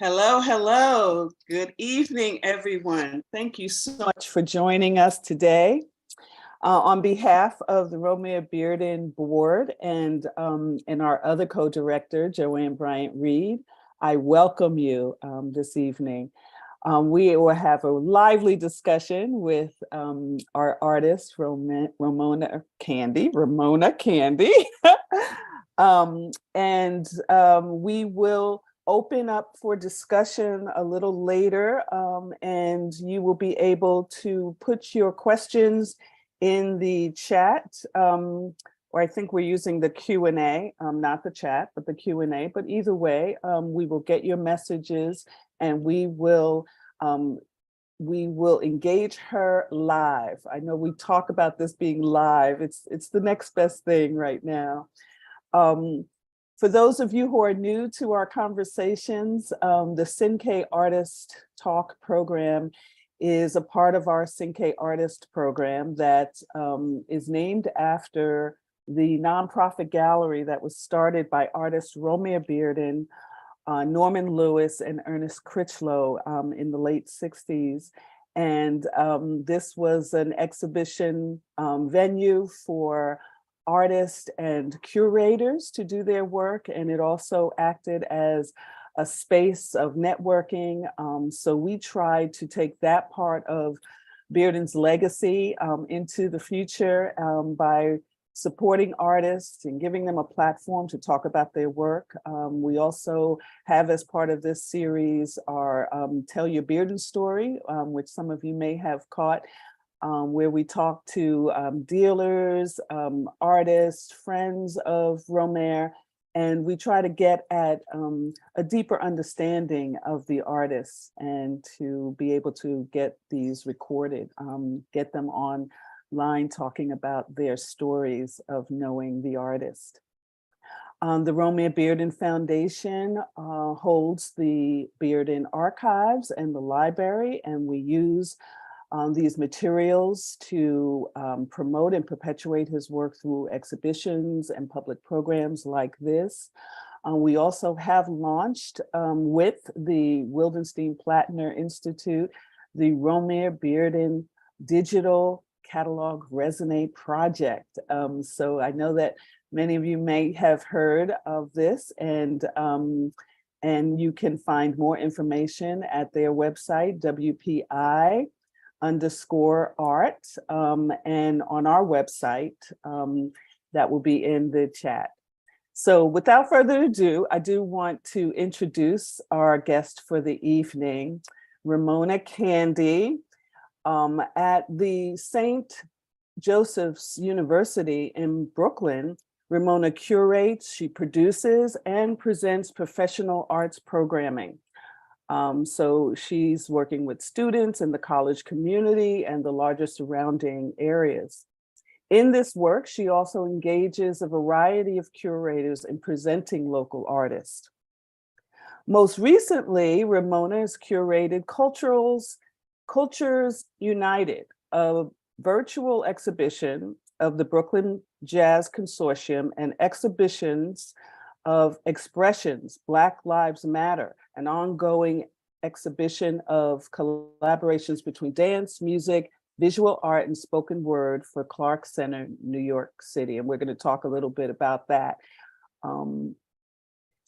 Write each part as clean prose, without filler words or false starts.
Hello, hello. Good evening, everyone. Thank you so much for joining us today. On behalf of the Romare Bearden Board and our other co-director, Joanne Bryant-Reed, I welcome you this evening. We will have a lively discussion with our artist, Ramona Candy. We will open up for discussion a little later, and you will be able to put your questions in the chat, or I think we're using the Q&A, not the chat, but the Q&A. But either way, we will get your messages and we will engage her live. I know we talk about this being live. It's the next best thing right now. For those of you who are new to our conversations, the Cinque Artist Talk program is a part of our Cinque Artist program that is named after the nonprofit gallery that was started by artists Romare Bearden, Norman Lewis, and Ernest Critchlow in the late 60s. And this was an exhibition venue for artists and curators to do their work, and it also acted as a space of networking. So we tried to take that part of Bearden's legacy into the future by supporting artists and giving them a platform to talk about their work. We also have, as part of this series, our Tell Your Bearden Story, which some of you may have caught, where we talk to dealers, artists, friends of Romare, and we try to get at a deeper understanding of the artists and to be able to get these recorded, get them online talking about their stories of knowing the artist. The Romare Bearden Foundation holds the Bearden Archives and the library, and we use these materials to promote and perpetuate his work through exhibitions and public programs like this. We also have launched with the Wildenstein-Plattner Institute, the Romare Bearden Digital Catalog Resonate Project. So I know that many of you may have heard of this, and you can find more information at their website, WPI_art, and on our website, that will be in the chat. So without further ado, I do want to introduce our guest for the evening, Ramona Candy. At the St. Joseph's University in Brooklyn, Ramona curates, she produces, and presents professional arts programming. So she's working with students in the college community and the larger surrounding areas. In this work, she also engages a variety of curators in presenting local artists. Most recently, Ramona has curated Cultures United, a virtual exhibition of the Brooklyn Jazz Consortium and exhibitions of Expressions, Black Lives Matter, an ongoing exhibition of collaborations between dance, music, visual art, and spoken word for Clark Center, New York City. And we're going to talk a little bit about that.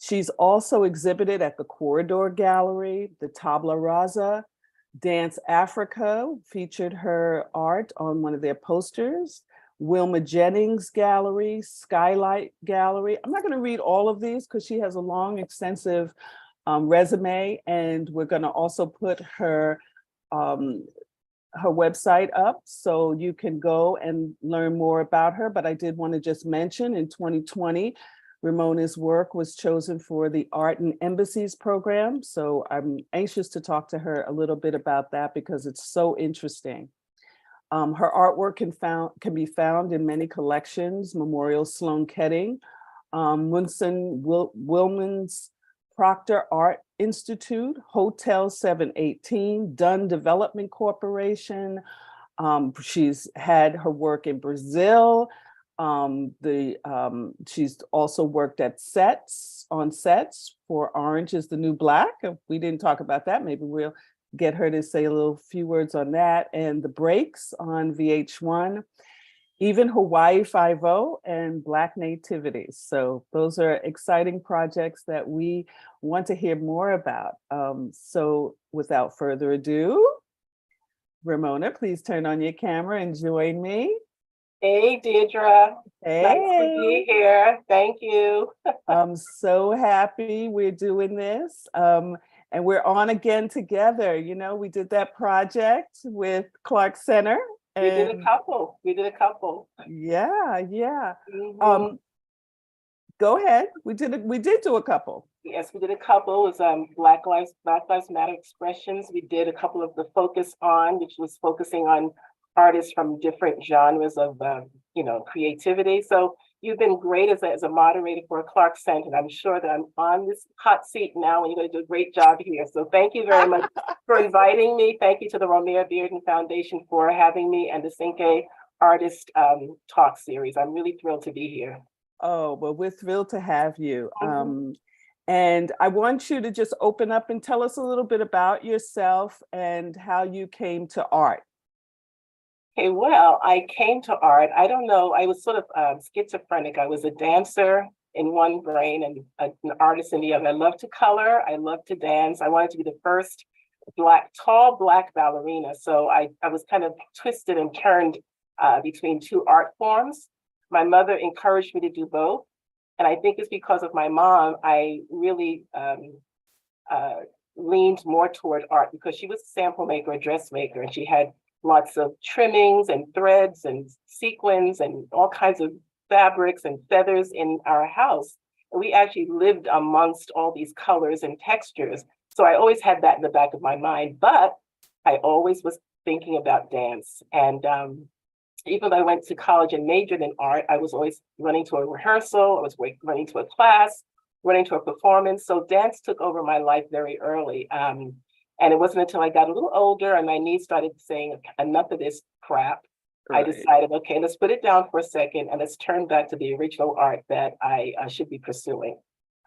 She's also exhibited at the Corridor Gallery, the Tabla Rasa, Dance Africa featured her art on one of their posters, Wilma Jennings Gallery, Skylight Gallery. I'm not going to read all of these because she has a long, extensive resume, and we're going to also put her website up so you can go and learn more about her. But I did want to just mention in 2020, Ramona's work was chosen for the Art and Embassies program. So I'm anxious to talk to her a little bit about that because it's so interesting. Her artwork can be found in many collections: Memorial Sloan Kettering, Munson Willmans Proctor Art Institute, Hotel 718, Dunn Development Corporation. She's had her work in Brazil. She's also worked at sets on sets for Orange is the New Black. We didn't talk about that. Maybe we'll get her to say a little few words on that. And The Breaks on VH1, even Hawaii Five-0 and Black Nativities. So those are exciting projects that we want to hear more about. So without further ado, Ramona, please turn on your camera and join me. Hey, Deirdre. Hey. Nice to be here. Thank you. I'm so happy we're doing this. And we're on again together. You know, we did that project with Clark Center. We did a couple. Yeah, yeah. Go ahead. We did do a couple. Yes, we did a couple. It was Black Lives Matter expressions. We did a couple of the Focus On, which was focusing on artists from different genres of creativity. So you've been great as a moderator for Clark Center, and I'm sure that I'm on this hot seat now, and you're going to do a great job here. So thank you very much for inviting me. Thank you to the Romare Bearden Foundation for having me, and the Cinque Artist Talk Series. I'm really thrilled to be here. Oh, well, we're thrilled to have you. And I want you to just open up and tell us a little bit about yourself and how you came to art. Okay, well, I came to art. I don't know. I was sort of schizophrenic. I was a dancer in one brain and an artist in the other. I love to color. I love to dance. I wanted to be the first tall black ballerina. So I was kind of twisted and turned between two art forms. My mother encouraged me to do both. And I think it's because of my mom, I really leaned more toward art, because she was a sample maker, a dressmaker, and she had lots of trimmings and threads and sequins and all kinds of fabrics and feathers in our house. And we actually lived amongst all these colors and textures. So I always had that in the back of my mind, but I always was thinking about dance. And even though I went to college and majored in art, I was always running to a rehearsal, I was running to a class, running to a performance. So dance took over my life very early. And it wasn't until I got a little older and my knees started saying, enough of this crap, right. I decided, okay, let's put it down for a second and let's turn back to the original art that I should be pursuing.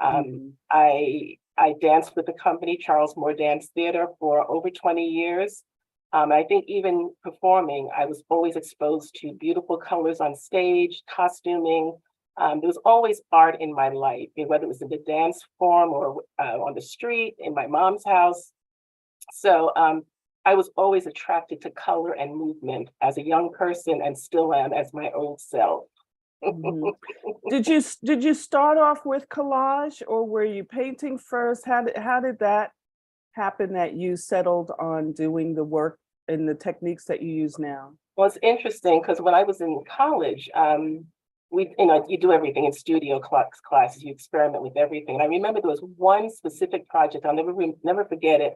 I danced with the company, Charles Moore Dance Theater, for over 20 years. I think even performing, I was always exposed to beautiful colors on stage, costuming. There was always art in my life, whether it was in the dance form or on the street, in my mom's house. So I was always attracted to color and movement as a young person, and still am as my old self. Did you start off with collage, or were you painting first? How did that happen that you settled on doing the work and the techniques that you use now? Well, it's interesting because when I was in college, you do everything in studio classes, you experiment with everything. And I remember there was one specific project, I'll never forget it.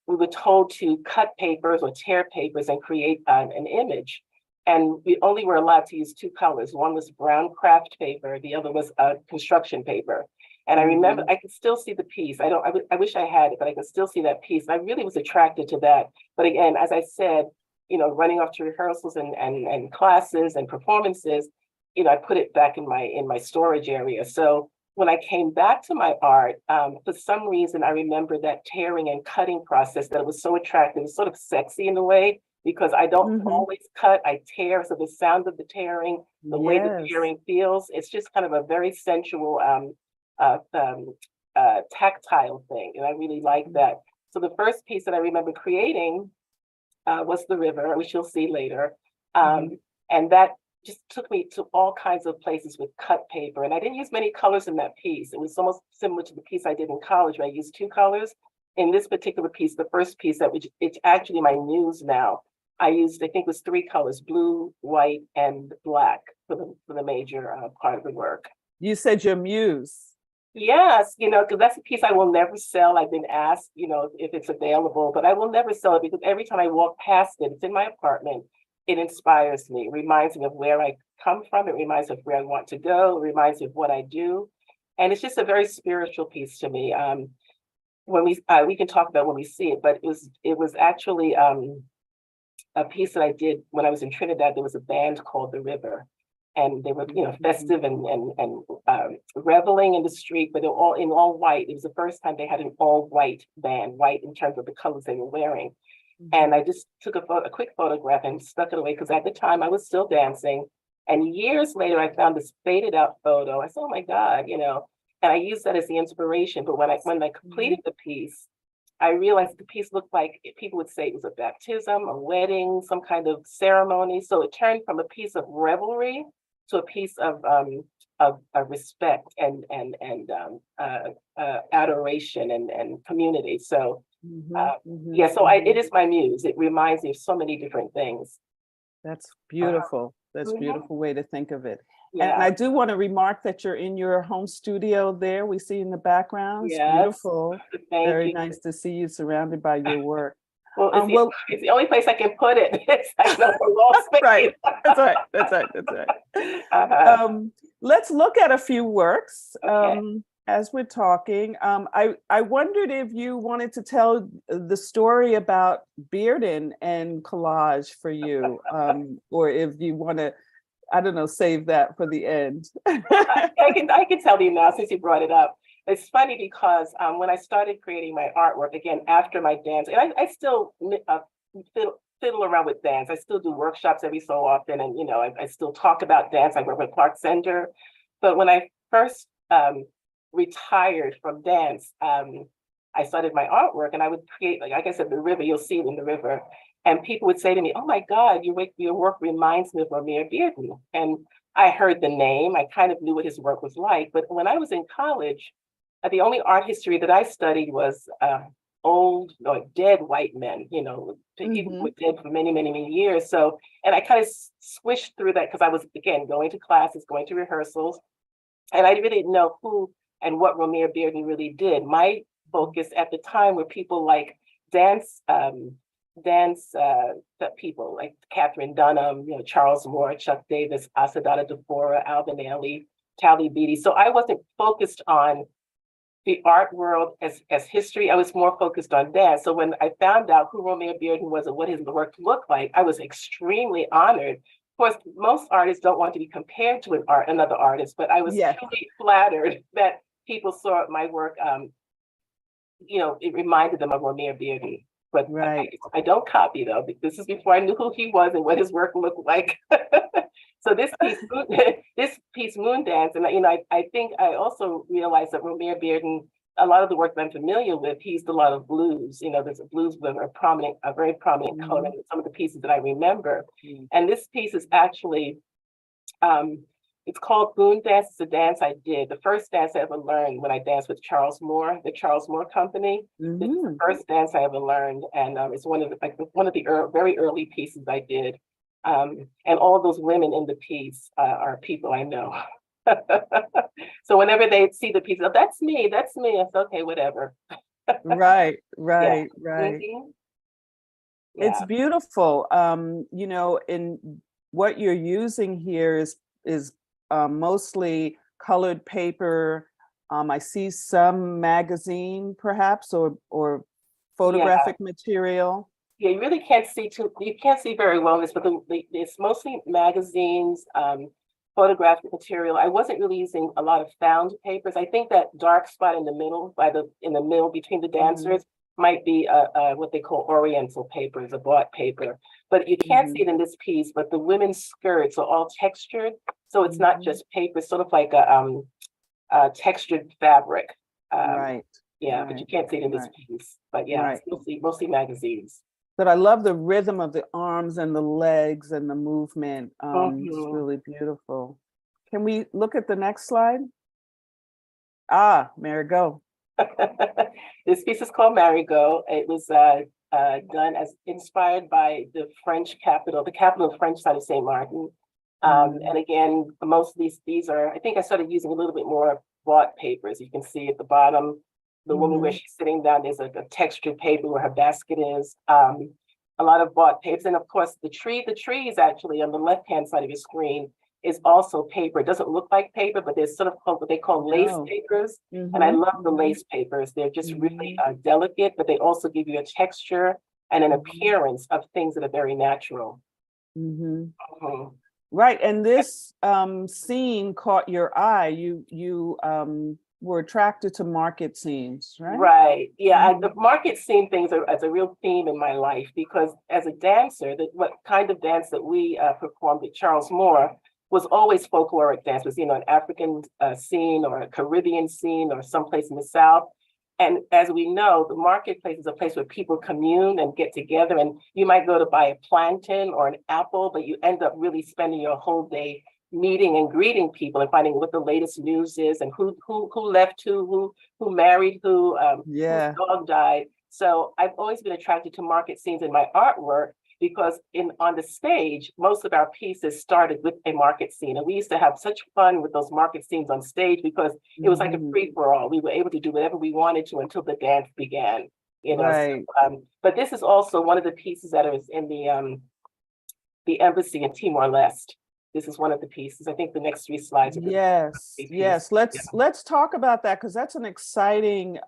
We were told to cut papers or tear papers and create an image. And we only were allowed to use two colors. One was brown craft paper, the other was construction paper. And I remember, I could still see the piece. I wish I had it, but I can still see that piece. And I really was attracted to that. But again, as I said, running off to rehearsals and classes and performances, I put it back in my storage area. So when I came back to my art, for some reason, I remember that tearing and cutting process, that it was so attractive. It's sort of sexy in a way, because I don't always cut, I tear. So the sound of the tearing, the way the tearing feels, it's just kind of a very sensual, tactile thing. And I really like that. So the first piece that I remember creating was The River, which you'll see later. And that just took me to all kinds of places with cut paper. And I didn't use many colors in that piece. It was almost similar to the piece I did in college, where I used two colors. In this particular piece, the first piece, it's actually my muse now, I used, I think it was three colors: blue, white, and black for the major part of the work. You said your muse. Yes, because that's a piece I will never sell. I've been asked, if it's available, but I will never sell it, because every time I walk past it, it's in my apartment. It inspires me. It reminds me of where I come from. It reminds me of where I want to go. It reminds me of what I do. And it's just a very spiritual piece to me. When we can talk about when we see it, but it was actually a piece that I did when I was in Trinidad. There was a band called The River. and they were, you know, festive and reveling in the street, but they were all in all white. It was the first time they had an all white band, white in terms of the colors they were wearing. And I just took a quick photograph and stuck it away because at the time I was still dancing. And years later, I found this faded out photo. I said, oh my God, you know, and I used that as the inspiration. But when I completed the piece, I realized the piece looked like people would say it was a baptism, a wedding, some kind of ceremony. So it turned from a piece of revelry to a piece of respect and adoration and community. So yeah, so it is my muse. It reminds me of so many different things. That's beautiful. That's a beautiful way to think of it. Yeah. And I do want to remark that you're in your home studio there. We see in the background. It's beautiful. Very nice to see you surrounded by your work. Well, it's the only place I can put it. It's like no wall space. Right. That's right. That's right. That's right. Let's look at a few works. Okay. As we're talking, I wondered if you wanted to tell the story about Bearden and collage for you, or if you want to, I don't know, save that for the end. I can tell you now since you brought it up. It's funny because when I started creating my artwork, again, after my dance, and I still fiddle around with dance. I still do workshops every so often, and you know, I still talk about dance. I work with Clark Center. But when I first retired from dance, I started my artwork and I would create, like I said, the river, you'll see it in the river. And people would say to me, oh my God, your work reminds me of Romare Bearden. And I heard the name, I kind of knew what his work was like. But when I was in college, the only art history that I studied was old or dead white men, you know, people who were dead for many, many, many years. So, and I kind of swished through that because I was, again, going to classes, going to rehearsals. And I really didn't know who and what Romare Bearden really did. My focus at the time were people like dance people like Catherine Dunham, you know, Charles Moore, Chuck Davis, Asadata Deborah, Alvin Ailey, Tally Beatty. So I wasn't focused on the art world as history. I was more focused on dance. So when I found out who Romare Bearden was and what his work looked like, I was extremely honored. Of course, most artists don't want to be compared to another artist, but I was truly flattered that people saw my work. You know, it reminded them of Romare Bearden. But I don't copy though. This is before I knew who he was and what his work looked like. So this piece, Moon Dance, and you know, I think I also realized that Romare Bearden, a lot of the work that I'm familiar with, he used a lot of blues. You know, there's a blues with a very prominent color in some of the pieces that I remember. And this piece is actually, it's called Moon Dance. It's a dance I did. The first dance I ever learned when I danced with Charles Moore, the Charles Moore Company. This is the first dance I ever learned, and it's one of the very early pieces I did. And all those women in the piece are people I know. So whenever they see the piece, oh, that's me. It's okay, whatever. Right. It's beautiful. You know, in what you're using here is mostly colored paper. I see some magazine, perhaps, or photographic material. Yeah, you really can't see you can't see very well this, but it's mostly magazines, photographic material. I wasn't really using a lot of found papers. I think that dark spot in the middle, in the middle between the dancers, might be what they call Oriental papers, a bought paper. But you can't see it in this piece. But the women's skirts are all textured, so it's not just paper. It's sort of like a textured fabric. Yeah, but you can't see it in this piece. But yeah, it's mostly magazines. But I love the rhythm of the arms and the legs and the movement. It's really beautiful. Can we look at the next slide? Marigot. This piece is called Marigot. It was done as inspired by the capital of French side of St. Martin. And again, most of these are, I think I started using a little bit more bought papers. You can see at the bottom, the woman where she's sitting down, there's a textured paper where her basket is. A lot of bought papers. And of course, the tree is actually on the left-hand side of your screen is also paper. It doesn't look like paper, but there's sort of what they call lace papers. And I love the lace papers. They're just really delicate, but they also give you a texture and an appearance of things that are very natural. Right, and this scene caught your eye. You were attracted to market scenes, right? Right. Yeah. The Mhm. market scene things are as a real theme in my life because as a dancer, that what kind of dance that we performed at Charles Moore was always folkloric dance, was, an African scene or a Caribbean scene or someplace in the South. And as we know, the marketplace is a place where people commune and get together. And you might go to buy a plantain or an apple, but you end up really spending your whole day meeting and greeting people and finding what the latest news is and who left who married whose Yeah, dog died. So I've always been attracted to market scenes in my artwork because on the stage, most of our pieces started with a market scene. And we used to have such fun with those market scenes on stage because it was like a mhm, free for all. We were able to do whatever we wanted to until the dance began. right. But this is also one of the pieces that is in the embassy in Timor-Leste. This is one of the pieces. I think the next three slides are the Yes, big piece. yes. Let's talk about that because that's an exciting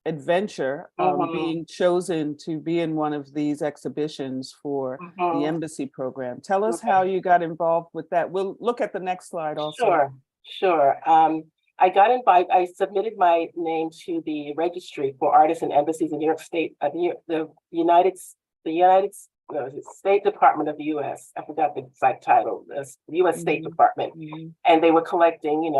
adventure, Mhm, being chosen to be in one of these exhibitions for the mhm. embassy program. Tell us how Okay. you got involved with that. We'll look at the next slide also. Sure, sure. I got invited, I submitted my name to the registry for artists and embassies in New York State, the United State Department of the US. I forgot the exact title, the US State Mhm, Department. mhm. And they were collecting,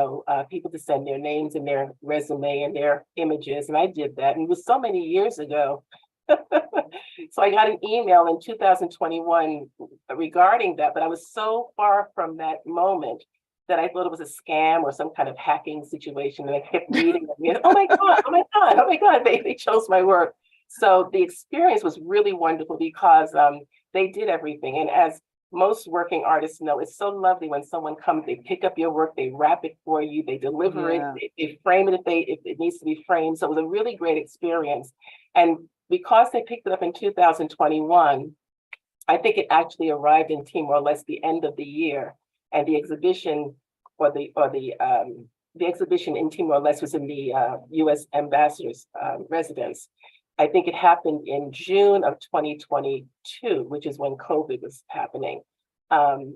people to send their names and their resume and their images. And I did that. And it was so many years ago. So I got an email in 2021 regarding that, but I was so far from that moment that I thought it was a scam or some kind of hacking situation. And I kept reading and oh my God, oh my God, oh my God, they chose my work. So the experience was really wonderful because they did everything. And as most working artists know, it's so lovely when someone comes, they pick up your work, they wrap it for you, they deliver it, Yeah. they frame it if it needs to be framed. So it was a really great experience. And because they picked it up in 2021, I think it actually arrived in Timor-Leste the end of the year, and the exhibition the exhibition in Timor-Leste was in the U.S. ambassador's residence. I think it happened in June of 2022, which is when COVID was happening. What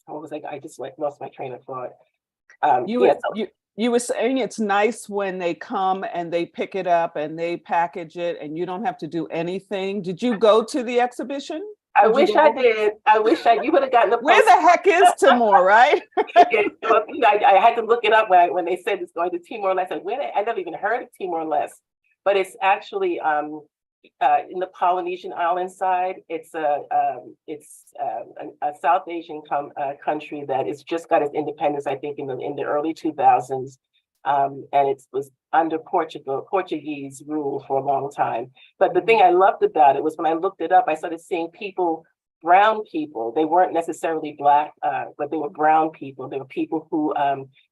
was I just lost my train of thought. You Yeah, were you were saying it's nice when they come and they pick it up and they package it and you don't have to do anything. Did you go to the exhibition? I Did you wish go I over? did. You would have gotten the Where post. the heck is Timor, right? Yeah, well, I had to look it up when they said it's going to Timor-Leste. I never even heard of Timor-Leste, but it's actually in the Polynesian island side. It's a South Asian country that is just got its independence, I think, in the early 2000s, and it was under Portuguese rule for a long time. But the thing I loved about it was when I looked it up, I started seeing brown people. They weren't necessarily black, but they were brown people. They were people who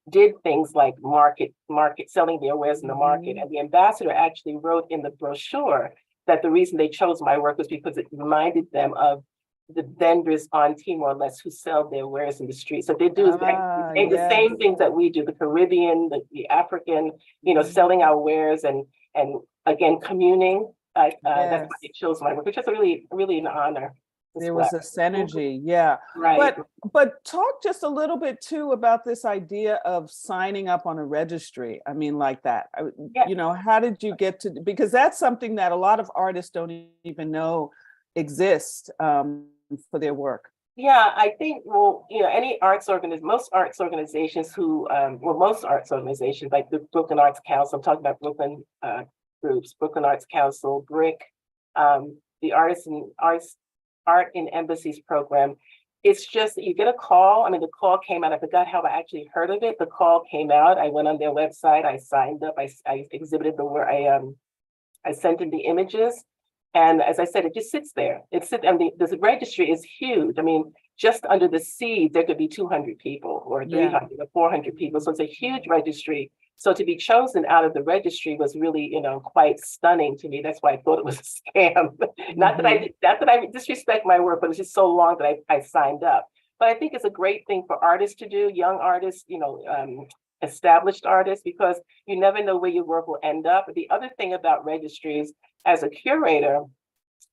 did things like selling their wares in the market. Mhm. And the ambassador actually wrote in the brochure that the reason they chose my work was because it reminded them of the vendors on Timor-Leste who sell their wares in the street. So they do Ah, the yes. same things that we do, the Caribbean, the African, Mhm. selling our wares and again, communing. That's why Yes. they chose my work, which is really, really an honor as There was well. this Mhm. synergy, yeah. Right. But talk just a little bit too about this idea of signing up on a registry. I mean, like that. Yeah. How did you get to? Because that's something that a lot of artists don't even know exists for their work. Yeah, I think, well, most arts organizations most arts organizations like the Brooklyn Arts Council, I'm talking about Brooklyn groups, Brooklyn Arts Council, BRIC, the Art in Embassies program. It's just that you get a call. I mean, the call came out. I forgot how I actually heard of it. The call came out. I went on their website. I signed up. I exhibited the work. I sent in the images. And as I said, it just sits there. I mean, the registry is huge. I mean, just under the seed, there could be 200 people or Yeah. 300 or 400 people. So it's a huge registry. So to be chosen out of the registry was really, quite stunning to me. That's why I thought it was a scam. Mhm. Not that I disrespect my work, but it was just so long that I signed up. But I think it's a great thing for artists to do, young artists, established artists, because you never know where your work will end up. The other thing about registries as a curator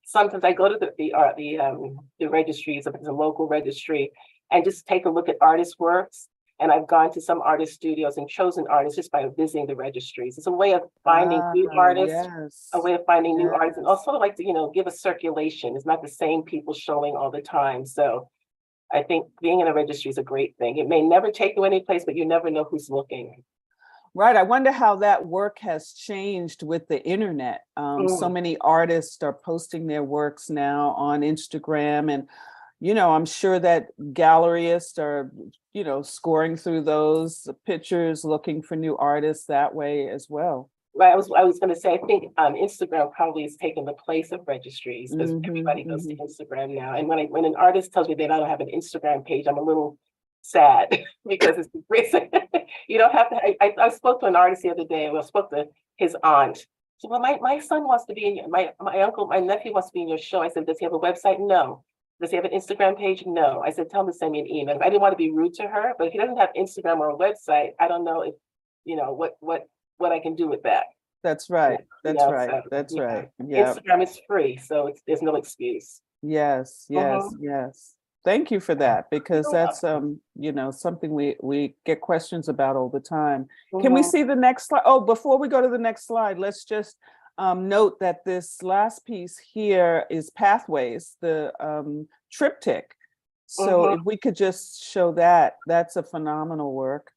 sometimes I go to the registries, if it's a local registry, and just take a look at artists' works. And I've gone to some artist studios and chosen artists just by visiting the registries. It's a way of finding new artists, a Yes, way of finding new artists, and yes. also like to, give a circulation. It's not the same people showing all the time. So I think being in a registry is a great thing. It may never take you any place, but you never know who's looking. Right. I wonder how that work has changed with the internet. So Mm. many artists are posting their works now on Instagram, and I'm sure that gallerists are, scoring through those pictures, looking for new artists that way as well. Right, I was going to say, I think Instagram probably has taken the place of registries because Hmm. everybody goes to Hmm. Instagram now. And when an artist tells me they don't have an Instagram page, I'm a little sad because it's you don't have to. I spoke to an artist the other day. Well, I spoke to his aunt. She said, well, my son wants to be in your, my uncle, my nephew wants to be in your show. I said, does he have a website? No. Does he have an Instagram page? No. I said, tell him to send me an email. I didn't want to be rude to her, but if he doesn't have Instagram or a website, I don't know if what I can do with that. That's right. That's right. So That's yeah, right. Yeah. Instagram is free, so there's no excuse. Yes. Yes. Mhm. Yes. Thank you for that, because You're that's welcome. something we get questions about all the time. Can we Mhm. see the next slide? Oh, before we go to the next slide, let's just note that this last piece here is Pathways, the triptych. So Mhm. if we could just show that, that's a phenomenal work.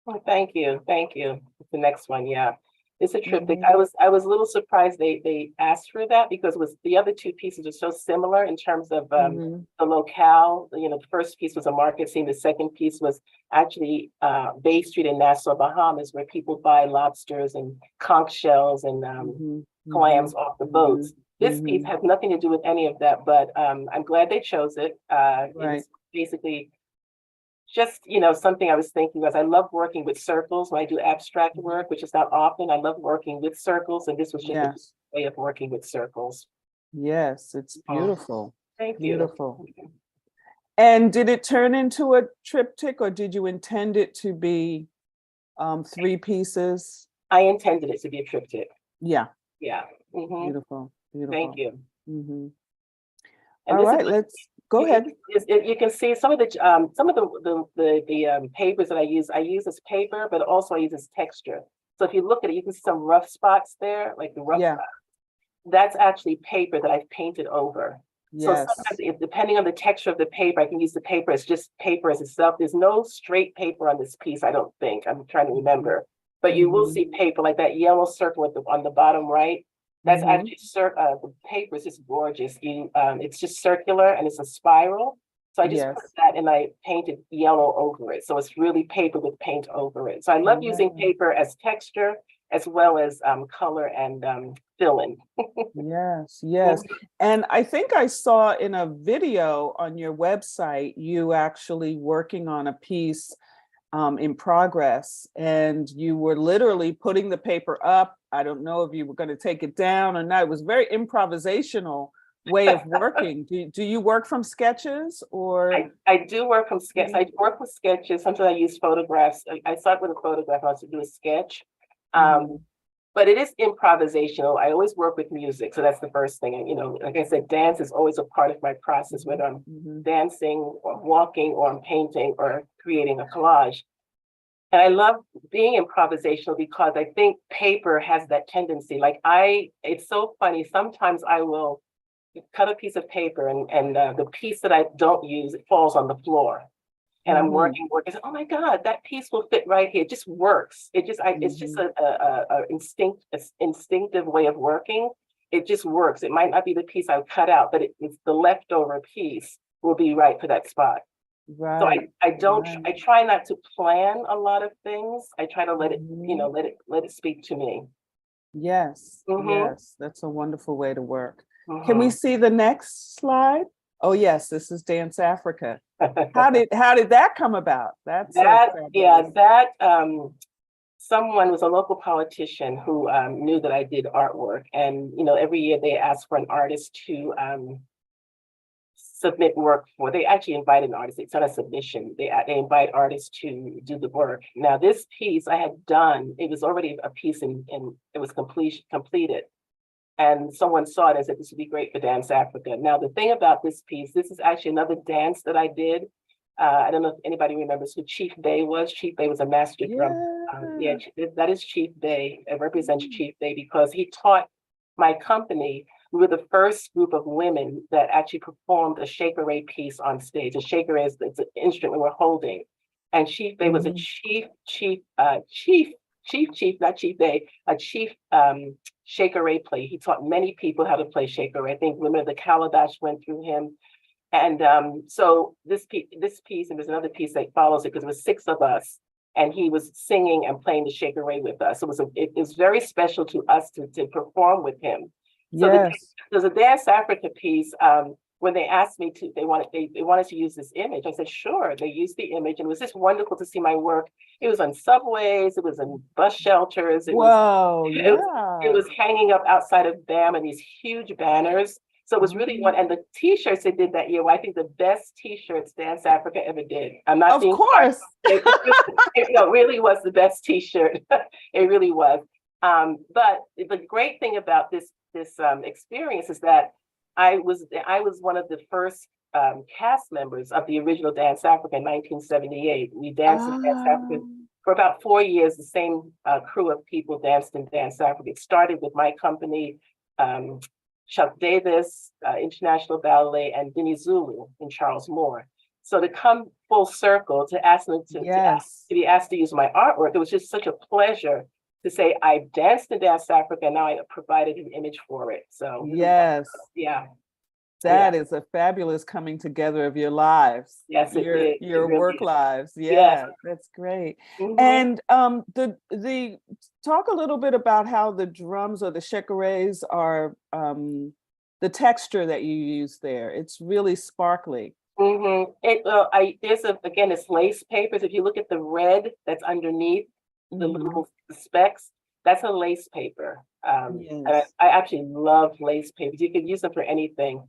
Well, thank you, thank you. The next one, yeah. It's a triptych. Mhm. I was a little surprised they asked for that because the other two pieces are so similar in terms of Mhm. the locale. The first piece was a market scene. The second piece was actually Bay Street in Nassau, Bahamas, where people buy lobsters and conch shells and Mhm. clams Mhm. off the Mhm. boats. This piece Mhm. has nothing to do with any of that, but I'm glad they chose it. It Right. was basically just something I was thinking was I love working with circles when I do abstract Mhm. work, which is not often. I love working with circles, and this was just a Yes. way of working with circles. Yes, it's Oh, beautiful. thank you. Beautiful. And did it turn into a triptych, or did you intend it to be three pieces? I intended it to be a triptych. Yeah, Yeah. beautiful, Thank beautiful. you. Hmm. And All this is right, let's go you can ahead. you can see some of the papers that I use as paper, but also I use as texture. So if you look at it, you can see some rough spots there, like the rough. Yeah, That's actually paper that I've painted over. So sometimes, yes. depending on the texture of the paper, I can use the paper as just paper as itself. There's no straight paper on this piece, I don't think. I'm trying to Hmm. remember. But you will Hmm. see paper like that yellow circle on the bottom right. That's Hmm. actually the paper is just gorgeous. It's just circular and it's a spiral. So I just put Yes. that and I painted yellow over it. So it's really paper with paint over it. So I love using Yeah. paper as texture as well as color and fill in. Yes, yes. And I think I saw in a video on your website, you actually working on a piece in progress, and you were literally putting the paper up. I don't know if you were going to take it down or not. It was very improvisational way of working. Do you work from sketches or? I do work from sketch. I work with sketches. Sometimes I use photographs. I start with a photograph. I also do a sketch. Um, Mhm. but it is improvisational. I always work with music. So that's the first thing. And, like I said, dance is always a part of my process, Mhm. whether I'm Mhm. dancing or walking or I'm painting or creating a collage. And I love being improvisational because I think paper has that tendency. It's so funny. Sometimes I will cut a piece of paper and the piece that I don't use, it falls on the floor. And I'm Mhm. working. Oh my God, that piece will fit right here. It just works. It's just Mhm. a instinctive way of working. It just works. It might not be the piece I cut out, but it's the leftover piece will be right for that spot. So Right. I Right. try not to plan a lot of things. I try to Mhm. let it speak to me. Yes, Mm-hmm. yes, that's a wonderful way to work. Can we Mm-hmm. see the next slide? Oh, yes, this is Dance Africa. How did that come about? That's so fabulous. Someone was a local politician who knew that I did artwork, and every year they ask for an artist to submit work for. They actually invite an artist. It's not a submission. They invite artists to do the work. Now, this piece I had done. It was already a piece, and it was completed. And someone saw it and said, this would be great for Dance Africa. Now, the thing about this piece, this is actually another dance that I did. I don't know if anybody remembers who Chief Day was. Chief Day was a master drummer. Yeah. That is Chief Day. It represents Chief Day because he taught my company. We were the first group of women that actually performed a shaker piece on stage. A shaker is it's an instrument we're holding. And Chief Day was a not Chief Day, a chief shaker play. He taught many people how to play shaker. I think women of the Calabash went through him. And so this piece, and there's another piece that follows it because it was 6 of us, and he was singing and playing the shaker with us. It was very special to us to perform with him. So there's a Dance Africa piece. When they asked me to, they wanted to use this image. I said, sure. They used the image, and it was just wonderful to see my work. It was on subways, it was in bus shelters. It was hanging up outside of BAM and these huge banners. So it was really one, and the T-shirts they did that year were, I think, the best T-shirts Dance Africa ever did. I'm not being, of course. It really was the best T-shirt. It really was. But the great thing about this experience is that I was one of the first cast members of the original Dance Africa in 1978. We danced in Dance Africa for about 4 years. The same crew of people danced in Dance Africa. It started with my company, Chuck Davis, International Ballet, and Dinny Zulu in Charles Moore. So to come full circle, to ask them to be asked to use my artwork, it was just such a pleasure to say I danced in Dance Africa, and now I provided an image for it. So that is a fabulous coming together of your lives. Yes, your really work lives. Yes. That's great. And the talk a little bit about how the drums or the shekarays are the texture that you use there. It's really sparkly. It's lace papers. If you look at the red that's underneath the little specks, that's a lace paper. And I actually love lace papers. You can use them for anything.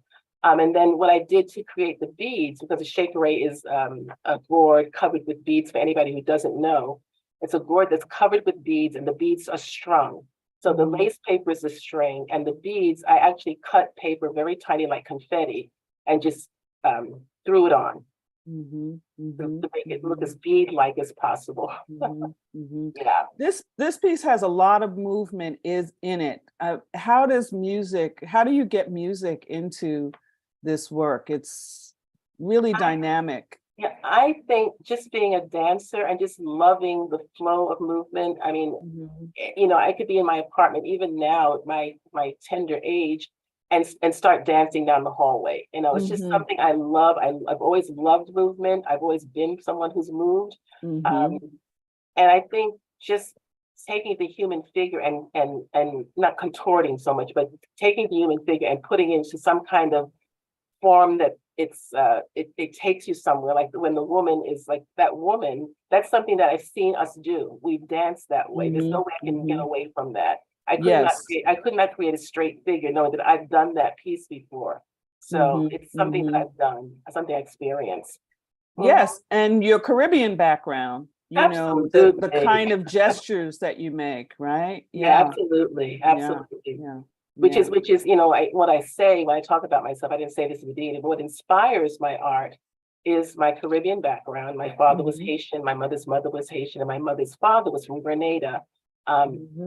And then what I did to create the beads, because a shaker is a gourd covered with beads, for anybody who doesn't know, it's a gourd that's covered with beads, and the beads are strung. So the lace paper is the string, and the beads, I actually cut paper very tiny, like confetti, and just threw it on to make it look as bead-like as possible. Yeah. This piece has a lot of movement in it. How do you get music into this work? It's really dynamic. Yeah, I think just being a dancer and just loving the flow of movement. I mean, I could be in my apartment even now at my tender age and start dancing down the hallway. It's just something I love. I've always loved movement. I've always been someone who's moved. And I think just taking the human figure and not contorting so much, but taking the human figure and putting it into some kind of form that it takes you somewhere. Like when the woman is like that woman, that's something that I've seen us do. We've danced that way. There's no way I can get away from that. I could not create a straight figure knowing that I've done that piece before. So it's something that I've done, something I experienced. Yes, and your Caribbean background, the kind of gestures that you make, right? Yeah, absolutely. Which is, what I say when I talk about myself, I didn't say this in the beginning, but what inspires my art is my Caribbean background. My father was Haitian, my mother's mother was Haitian, and my mother's father was from Grenada.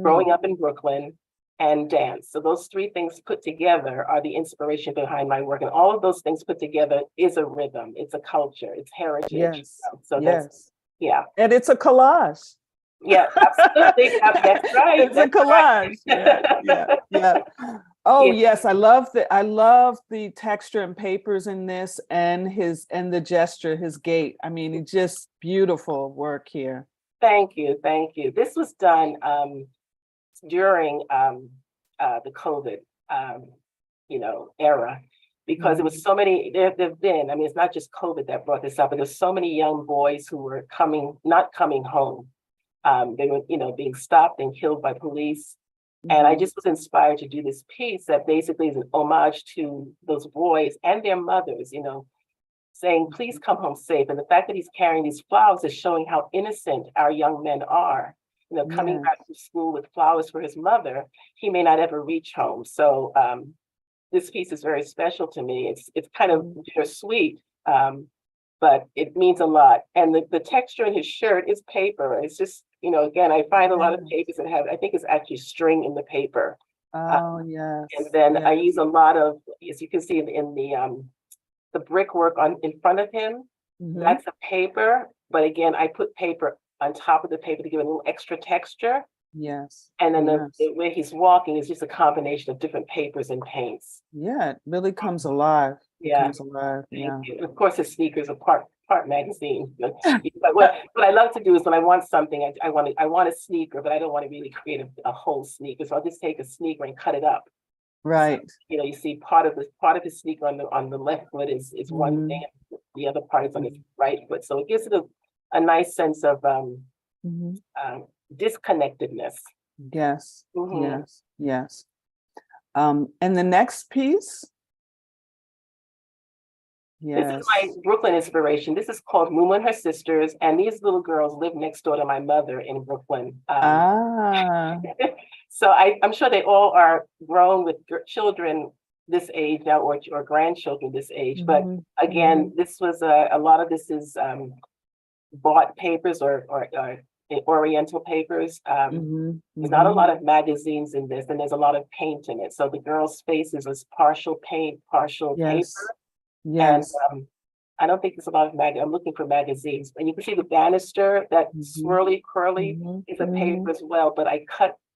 Growing up in Brooklyn, and dance. So those 3 things put together are the inspiration behind my work. And all of those things put together is a rhythm, it's a culture, it's heritage. Yes. So And it's a collage. Yeah, absolutely. That's right. It's a collage. Yeah. Oh yes, I love the texture and papers in this, and the gesture, his gait. I mean, it's just beautiful work here. Thank you. This was done during the COVID era, because it was so many. There've been. I mean, it's not just COVID that brought this up, but there's so many young boys who were not coming home. They were, being stopped and killed by police. And I just was inspired to do this piece that basically is an homage to those boys and their mothers, saying, please come home safe. And the fact that he's carrying these flowers is showing how innocent our young men are. coming Yeah. back to school with flowers for his mother, he may not ever reach home. So this piece is very special to me. It's kind of bittersweet, but it means a lot. And the texture in his shirt is paper. It's just, again, I find a lot of papers that have, I think it's actually string in the paper. Oh, yes. And then I Yes. use a lot of, as you can see in the brickwork in front of him, Mhm. that's a paper. But again, I put paper on top of the paper to give it a little extra texture. Yes. And then Yes. the way he's walking is just a combination of different papers and paints. Yeah, it really comes alive. It Yeah. comes alive. Yeah. And of course, his sneakers are part magazine. But what I love to do is when I want something, I want a sneaker, but I don't want to really create a whole sneaker. So I'll just take a sneaker and cut it up. Right. So, you see part of his sneaker on the left foot is one Mhm. thing, and the other part is on his right foot. So it gives it a nice sense of Mhm. disconnectedness. Yes. Mhm. Yes. Yes. And the next piece. This is Yes. my Brooklyn inspiration. This is called Mumu and Her Sisters, and these little girls live next door to my mother in Brooklyn. Ah. So I'm sure they all are grown with children this age now, or grandchildren this age. But Mhm. again, this was a lot of this is bought papers or Oriental papers. Mhm. There's not a Mhm. lot of magazines in this, and there's a lot of paint in it. So the girls' faces is partial paint, partial Yes. paper. And Yes. I don't think there's a lot of I'm looking for magazines. And you can see the banister, that Mhm. swirly curly Mhm. is a paper Mhm. as well, but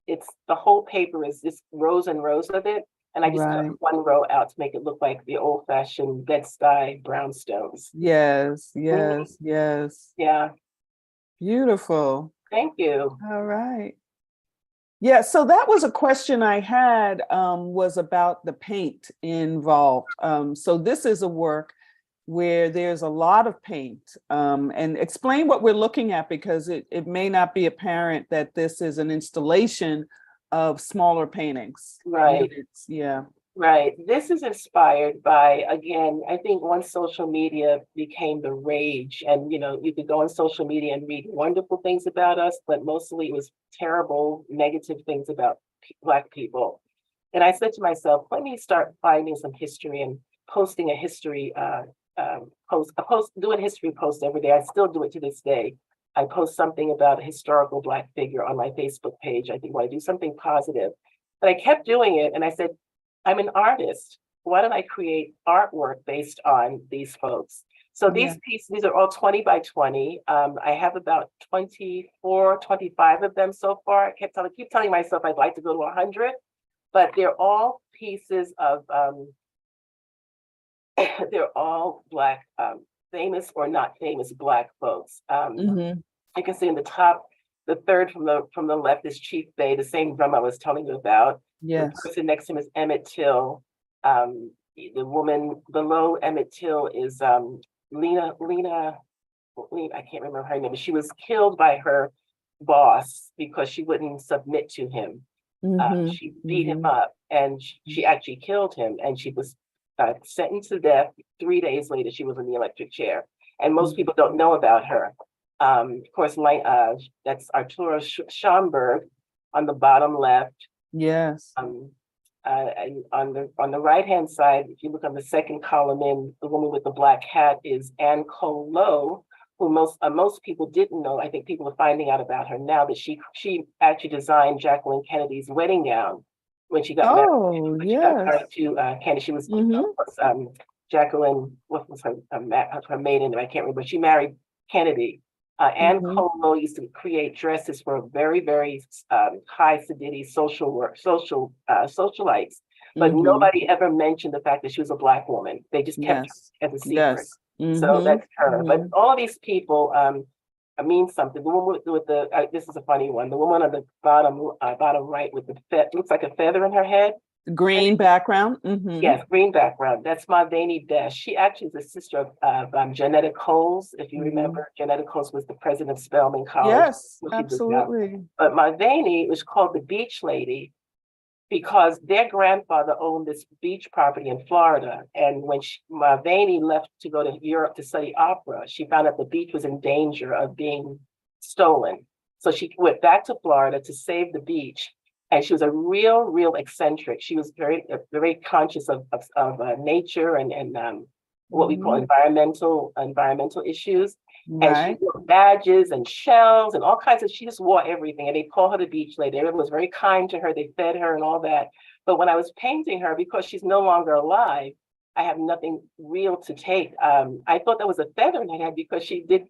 it's the whole paper is just rows and rows of it. And I just cut Right. one row out to make it look like the old fashioned Bed-Stuy brownstones. Yes. Mhm. Yes. Yes. Yeah, Beautiful. thank you. All right. Yeah, so that was a question I had, was about the paint involved. So this is a work where there's a lot of paint. And explain what we're looking at, because it may not be apparent that this is an installation of smaller paintings. Right. Yeah. Right. This is inspired by, again, I think once social media became the rage, and you could go on social media and read wonderful things about us, but mostly it was terrible, negative things about Black people. And I said to myself, let me start finding some history and posting a history do a history post every day. I still do it to this day. I post something about a historical Black figure on my Facebook page. I think when I do something positive. But I kept doing it, and I said, I'm an artist. Why don't I create artwork based on these folks? So Yeah. these are all 20 by 20. I have about 24, 25 of them so far. I keep telling myself I'd like to go to 100, but they're all pieces of, they're all Black, famous or not famous Black folks. Hmm. You can see in the top, the third from the left is Chief Bay, the same drum I was telling you about. The Yes. person next to him is Emmett Till. The woman below Emmett Till is Lena, I can't remember her name, but she was killed by her boss because she wouldn't submit to him. Hmm. She beat him Hmm. up, and she actually killed him, and she was sentenced to death. 3 days later, she was in the electric chair. And most people don't know about her. Of course, that's Arturo Schomburg on the bottom left. Yes. And on the right hand side, if you look on the second column in, the woman with the black hat is Anne Cole Lowe, who most people didn't know. I think people are finding out about her now, that she actually designed Jacqueline Kennedy's wedding gown when she got married. Oh, When she got yes. married to Kennedy. She was Jacqueline. What was her maiden name? I can't remember. She married Kennedy. Anne Hmm. Colo used to create dresses for very, very high society socialites, but Hmm. nobody ever mentioned the fact that she was a Black woman. They just kept Yes. her as a secret. Yes. So Hmm. that's her. But Hmm. all of these people mean something. The woman with the this is a funny one. The woman on the bottom right with the looks like a feather in her head. Green background. Hmm. Yes, green background. That's Mulvaney Dash. She actually is the sister of Janetta Coles. If you remember, Janetta Coles was the president of Spelman College. Yes, When she was young. absolutely. But Mulvaney was called the Beach Lady because their grandfather owned this beach property in Florida. And when Mulvaney left to go to Europe to study opera, she found out the beach was in danger of being stolen. So she went back to Florida to save the beach. And she was a real eccentric. She was very conscious of nature and what we call environmental issues. And she Right. wore badges and shells and all kinds of, she just wore everything. And they call her the beach lady. Everyone was very kind to her. They fed her and all that. But when I was painting her, because she's no longer alive, I have nothing real to take. I thought that was a feather in her head because she did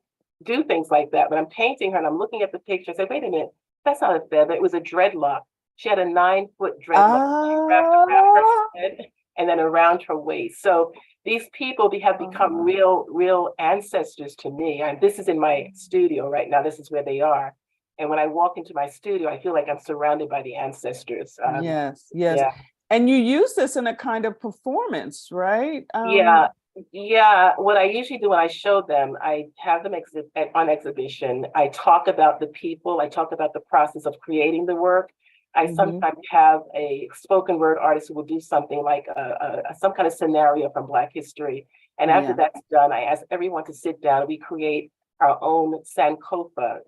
do things like that. But I'm painting her and I'm looking at the picture. I said, wait a minute, that's not a feather. It was a dreadlock. She had a 9-foot dreadlock wrapped around her Ah, head and then around her waist. So these people have become real ancestors to me. And this is in my studio right now. This is where they are. And when I walk into my studio, I feel like I'm surrounded by the ancestors. yes, yes. Yeah. And you use this in a kind of performance, right? Yeah, yeah. What I usually do when I show them, I have them on exhibition. I talk about the people. I talk about the process of creating the work. I Mhm. sometimes have a spoken word artist who will do something like some kind of scenario from Black history. And after Yeah. that's done, I ask everyone to sit down. We create our own Sankofa,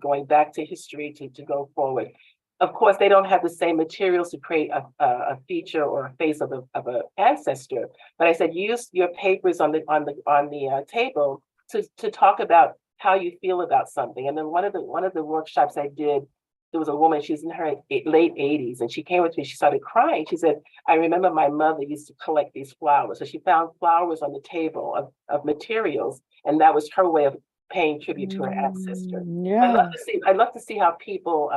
going back to history to go forward. Of course, they don't have the same materials to create a feature or a face of an ancestor. But I said, use your papers on the table to talk about how you feel about something. And then one of the workshops I did, there was a woman, she's in her late 80s, and she came with me, she started crying. She said, I remember my mother used to collect these flowers. So she found flowers on the table of materials, and that was her way of paying tribute to her ancestor. Yeah. I'd love to see how people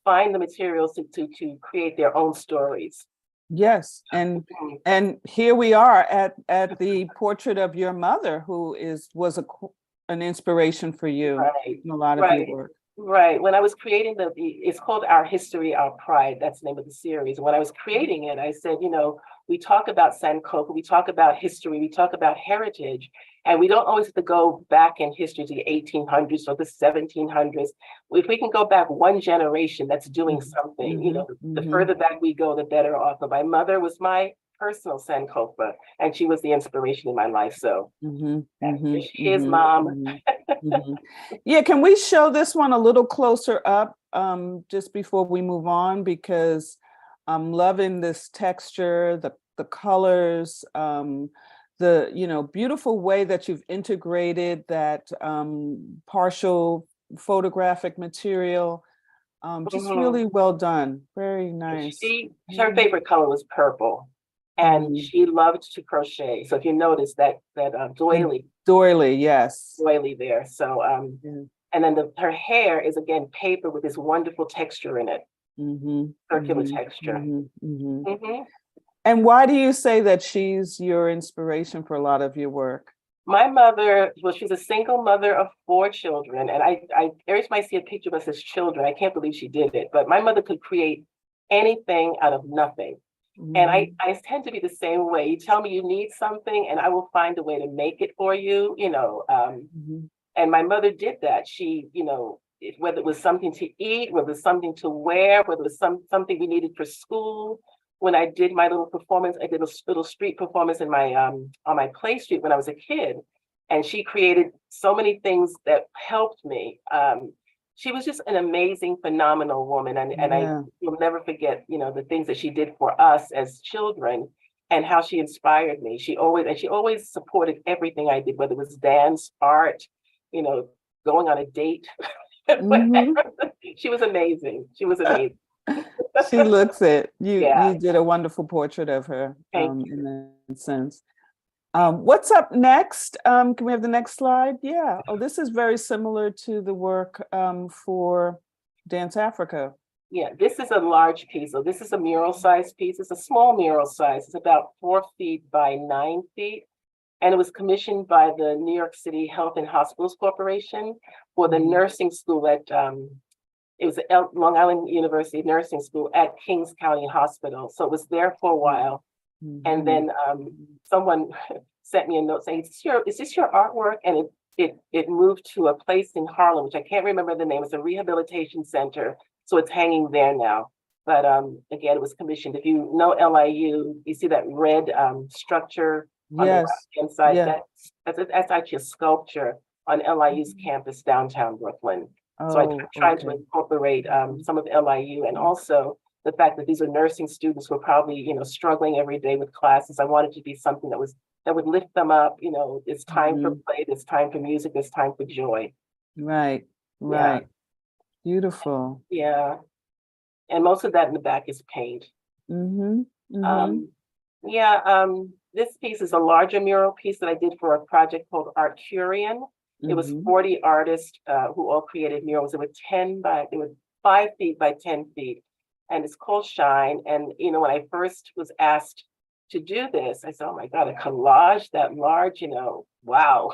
find the materials to create their own stories. Yes. And here we are at the portrait of your mother, who was an inspiration for you Right, in a lot of your right. work. Right. When I was creating it's called Our History, Our Pride. That's the name of the series. When I was creating it, I said, we talk about Sankofa, we talk about history, we talk about heritage, and we don't always have to go back in history to the 1800s or the 1700s. If we can go back one generation that's doing something, the further back we go, the better off. But my mother was my personal Sankofa, and she was the inspiration in my life. So here she is, Mom. Yeah, can we show this one a little closer up just before we move on? Because I'm loving this texture, the colors, the beautiful way that you've integrated that partial photographic material. Just really well done. Very nice. Her favorite color was purple, and she loved to crochet. So if you notice that doily, yes. doily there. So and then her hair is again paper with this wonderful texture in it, circular texture. And why do you say that she's your inspiration for a lot of your work? My mother, well, she's a single mother of 4 children. And I every time I see a picture of us as children, I can't believe she did it. But my mother could create anything out of nothing. And I tend to be the same way. You tell me you need something, and I will find a way to make it for you, And my mother did that. She, whether it was something to eat, whether it was something to wear, whether it was something we needed for school. When I did my little performance, I did a little street performance in my on my play street when I was a kid, and she created so many things that helped me. She was just an amazing, phenomenal woman, and I will never forget, the things that she did for us as children, and how she inspired me. She always supported everything I did, whether it was dance, art, going on a date. She was amazing. She was amazing. She looks it. Yeah. You did a wonderful portrait of her Thank you. in that sense. What's up next? Can we have the next slide? Yeah. Oh, this is very similar to the work for Dance Africa. Yeah, this is a large piece. So this is a mural size piece. It's a small mural size. It's about 4 feet by 9 feet. And it was commissioned by the New York City Health and Hospitals Corporation for the nursing school at it was the Long Island University Nursing School at Kings County Hospital. So it was there for a while. And then someone sent me a note saying, is this your artwork? And it moved to a place in Harlem, which I can't remember the name. It's a rehabilitation center. So it's hanging there now. But again, it was commissioned. If you know LIU, you see that red structure on the right-hand side. That's actually a sculpture on LIU's campus downtown Brooklyn. So I'm Oh, trying to okay. incorporate some of LIU, and also the fact that these are nursing students who are probably, struggling every day with classes. I wanted to be something that would lift them up. It's time for Mhm. play, there's time for music, there's time for joy. Right, Yeah, right. Beautiful. yeah. And most of that in the back is paint. Mm-hmm. Mm-hmm. Um, yeah, this piece is a larger mural piece that I did for a project called Art Curian. It was Mm-hmm. 40 artists who all created murals. It was 5 feet by 10 feet. And it's called Shine. And when I first was asked to do this, I said, oh my God, a collage that large, wow.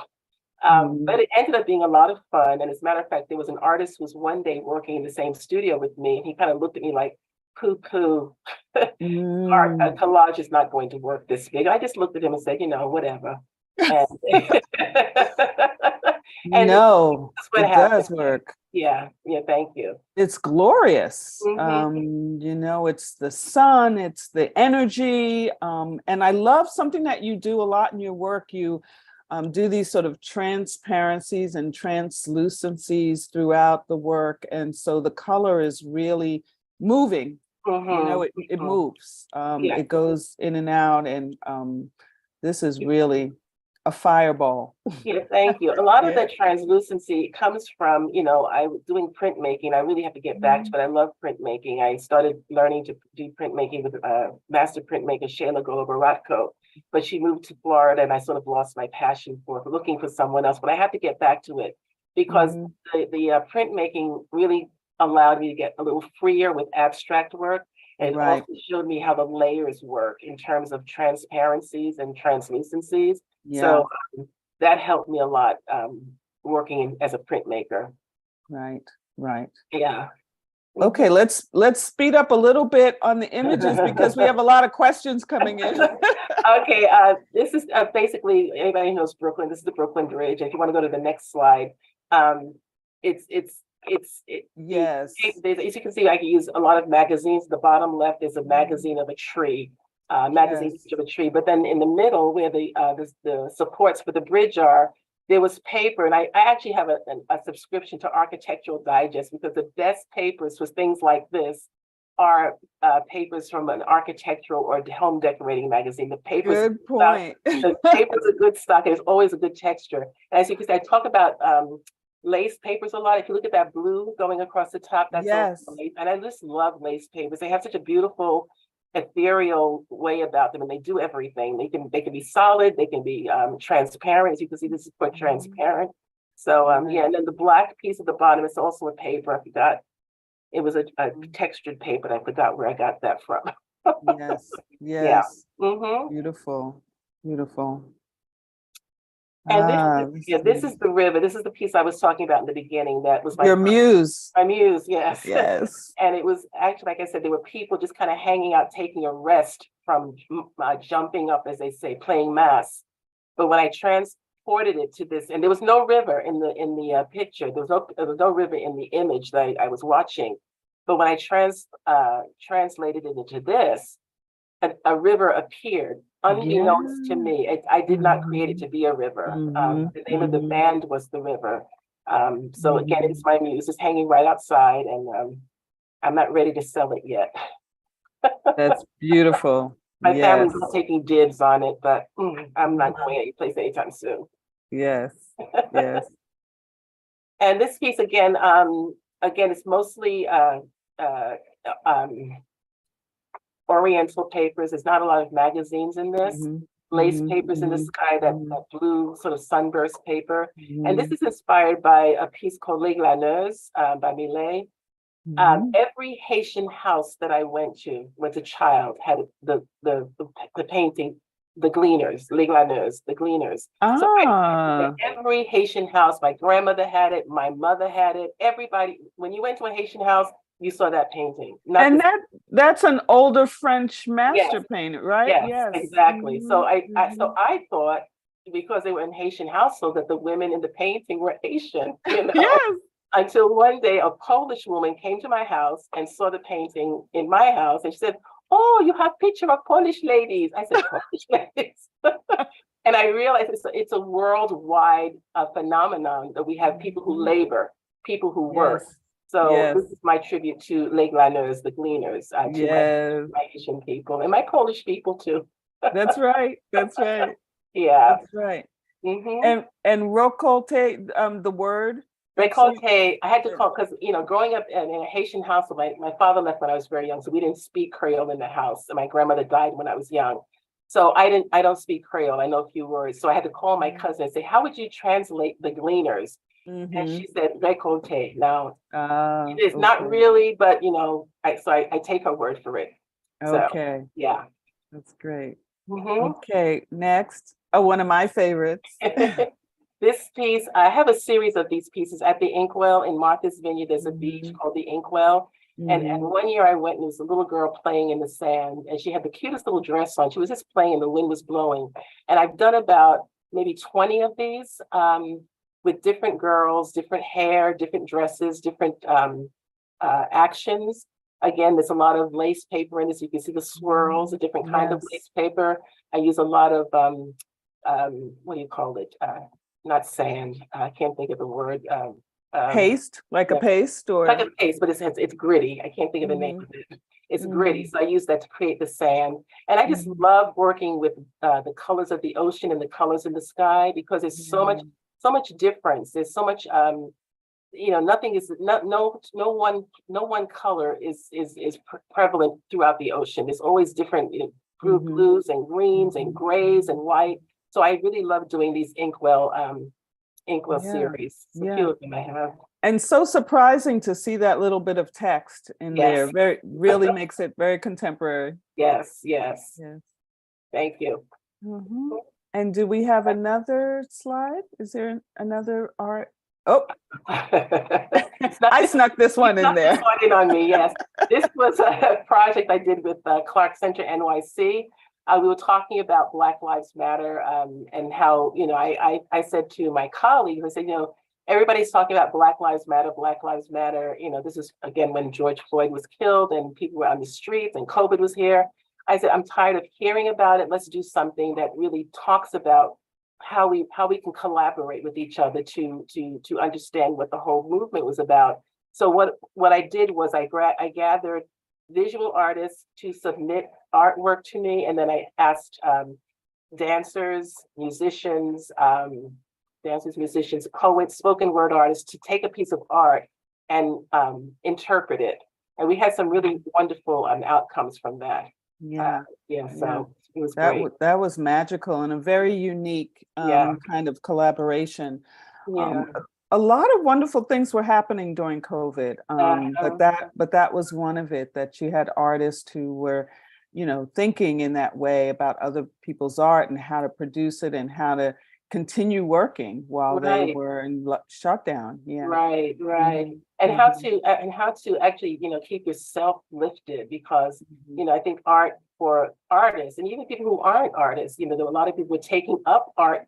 Mm-hmm. But it ended up being a lot of fun. And as a matter of fact, there was an artist who was one day working in the same studio with me, and he kind of looked at me like, poo poo. Art, a Mm. collage is not going to work this big. I just looked at him and said, whatever. And and No, that's what it happened. does work. Yeah, yeah, thank you. It's glorious. Hmm. It's the sun, it's the energy. And I love something that you do a lot in your work. You do these sort of transparencies and translucencies throughout the work. And so the color is really moving. Hmm. It Hmm. moves. Yeah. It goes in and out. And this is really a fireball. Yeah, thank you. A lot of Yeah. the translucency comes from, I was doing printmaking. I really have to get back to Mhm. it. I love printmaking. I started learning to do printmaking with master printmaker Shayla Golobaratko, but she moved to Florida and I sort of lost my passion for looking for someone else. But I have to get back to it because Mhm. the printmaking really allowed me to get a little freer with abstract work. And it also Right. showed me how the layers work in terms of transparencies and translucencies. So Yeah. that helped me a lot working as a printmaker. Right. Right. Yeah. Okay, Mhm. let's speed up a little bit on the images because we have a lot of questions coming in. Okay, this is basically anybody who knows Brooklyn. This is the Brooklyn Bridge. If you want to go to the next slide, um, Yes. as you can see, I can use a lot of magazines. The bottom left is a magazine of a tree, magazine Yes. of a tree. But then in the middle, where the supports for the bridge are, there was paper, and I actually have a subscription to Architectural Digest because the best papers for things like this are papers from an architectural or home decorating magazine. Good point. The paper's a good stock. There's always a good texture. And as you can see, I talk about lace papers a lot. If you look at that blue going across the top, that's all Yes. lace. And I just love lace papers. They have such a beautiful ethereal way about them, and they do everything. They can be solid, they can be transparent. As you can see, this is for transparent. So yeah, Right. and then the black piece at the bottom is also a paper. I forgot it was a textured paper. And I forgot where I got that from. Yes. Yeah. Yes. Hmm. Beautiful. Beautiful. And Let's yeah, this see. is the river. This is the piece I was talking about in the beginning. That was Your muse. my muse. Yes. Yes. And it was actually, like I said, there were people just kind of hanging out, taking a rest from jumping up, as they say, playing mass. But when I transported it to this, and there was no river in the picture, there was no river in the image that I was watching. But when I translated it into this, a river appeared, Yeah. unbeknownst to me. I did not create it Mm-hmm. to be a river. Mm-hmm. The name of the Mm-hmm. band was The River. So again, Mm-hmm. it's my muse. It's hanging right outside, and I'm not ready to sell it yet. That's beautiful. My family's Yes. not taking dibs on it, but I'm not Mhm. going anyplace anytime soon. Yes. Yes. And this piece again, it's mostly uh, um, Oriental papers. There's not a lot of magazines in this. Mhm, Lace mhm, papers in the mhm, sky, mhm, that blue sort of sunburst paper. And this mhm, is inspired by a piece called Les Glaneuses by Millet. mhm. Every Haitian house that I went to, as a child, had the painting, the Gleaners, Les Glaneuses, the Gleaners. So Ah, every Haitian house, my grandmother had it, my mother had it. Everybody, when you went to a Haitian house, you saw that painting. Not and this. that's an older French Yes, master painter, right? yes, Yes. exactly. So Mhm, mhm. I thought, because they were in Haitian household, that the women in the painting were Haitian, Yes. until one day a Polish woman came to my house and saw the painting in my house, and she said, "Oh, you have picture of Polish ladies." I said, "Polish ladies." And I realized it's a worldwide phenomenon that we have people who Mhm, labor. people who work. Yes. So Yes. this is my tribute to Les Glaneurs, the gleaners, to Yes. my Haitian people and my Polish people too. That's right. That's right. Yeah. That's right. Mm-hmm. And rocote, the word that you Recolté, I had to call because growing up in a Haitian household, my father left when I was very young, so we didn't speak Creole in the house. And my grandmother died when I was young. So I don't speak Creole. I know a few words. So I had to call my cousin and say, how would you translate the gleaners? And Mm-hmm. she said, recolté. Now, Ah, it is not okay. really, but I take her word for it. So Okay. yeah. That's great. Mhm. Okay, next. Oh, one of my favorites. This piece, I have a series of these pieces at the Inkwell in Martha's Vineyard. There's a beach Mhm, called the Inkwell. And mhm, one year I went and there was a little girl playing in the sand and she had the cutest little dress on. She was just playing and the wind was blowing. And I've done about maybe 20 of these with different girls, different hair, different dresses, different actions. Again, there's a lot of lace paper in this. You can see the swirls, a different kind of yes. lace paper. I use a lot of what do you call it? Not sand. I can't think of the word. Paste, like a Yeah, paste like or? a paste, but it's gritty. I can't think of the name Mhm, of it. It's gritty, mhm, so I use that to create the sand. And I just mhm. love working with the colors of the ocean and the colors in the sky because there's Yeah. so much difference. There's so much nothing is no one color is prevalent throughout the ocean. There's always different Mhm, blues and greens and mhm. grays and white. So I really love doing these inkwell Yeah, series. It's a few yeah. of them I have. And so surprising to see that little bit of text in there. Yes, Very, really makes it very contemporary. yes, yes. Yes. Thank you. Mhm. And do we have another slide? Is there another art? Oh, Snuck I this, snuck this you one in snuck this there. one in on me, yes. This was a project I did with Clark Center NYC. We were talking about Black Lives Matter and how, I said to my colleagues, I said, everybody's talking about Black Lives Matter, Black Lives Matter. This is again when George Floyd was killed and people were on the streets and COVID was here. I said, I'm tired of hearing about it. Let's do something that really talks about how we can collaborate with each other to understand what the whole movement was about. So what I did was I gathered visual artists to submit artwork to me, and then I asked dancers, musicians, poets, spoken word artists to take a piece of art and interpret it. And we had some really wonderful outcomes from that. Uh, Yeah, yeah, yeah. so it was great. That was magical and a very unique Yeah, kind of collaboration. yeah. Um, a lot of wonderful things were happening during COVID, Uh, but that was one of it, that you had artists who were, thinking in that way about other people's art and how to produce it and how to continue working while they right. were in shutdown. Yeah. Right, right. Mhm, And mhm, how to actually, keep yourself lifted because, mhm, I think art for artists and even people who aren't artists, there are a lot of people taking up art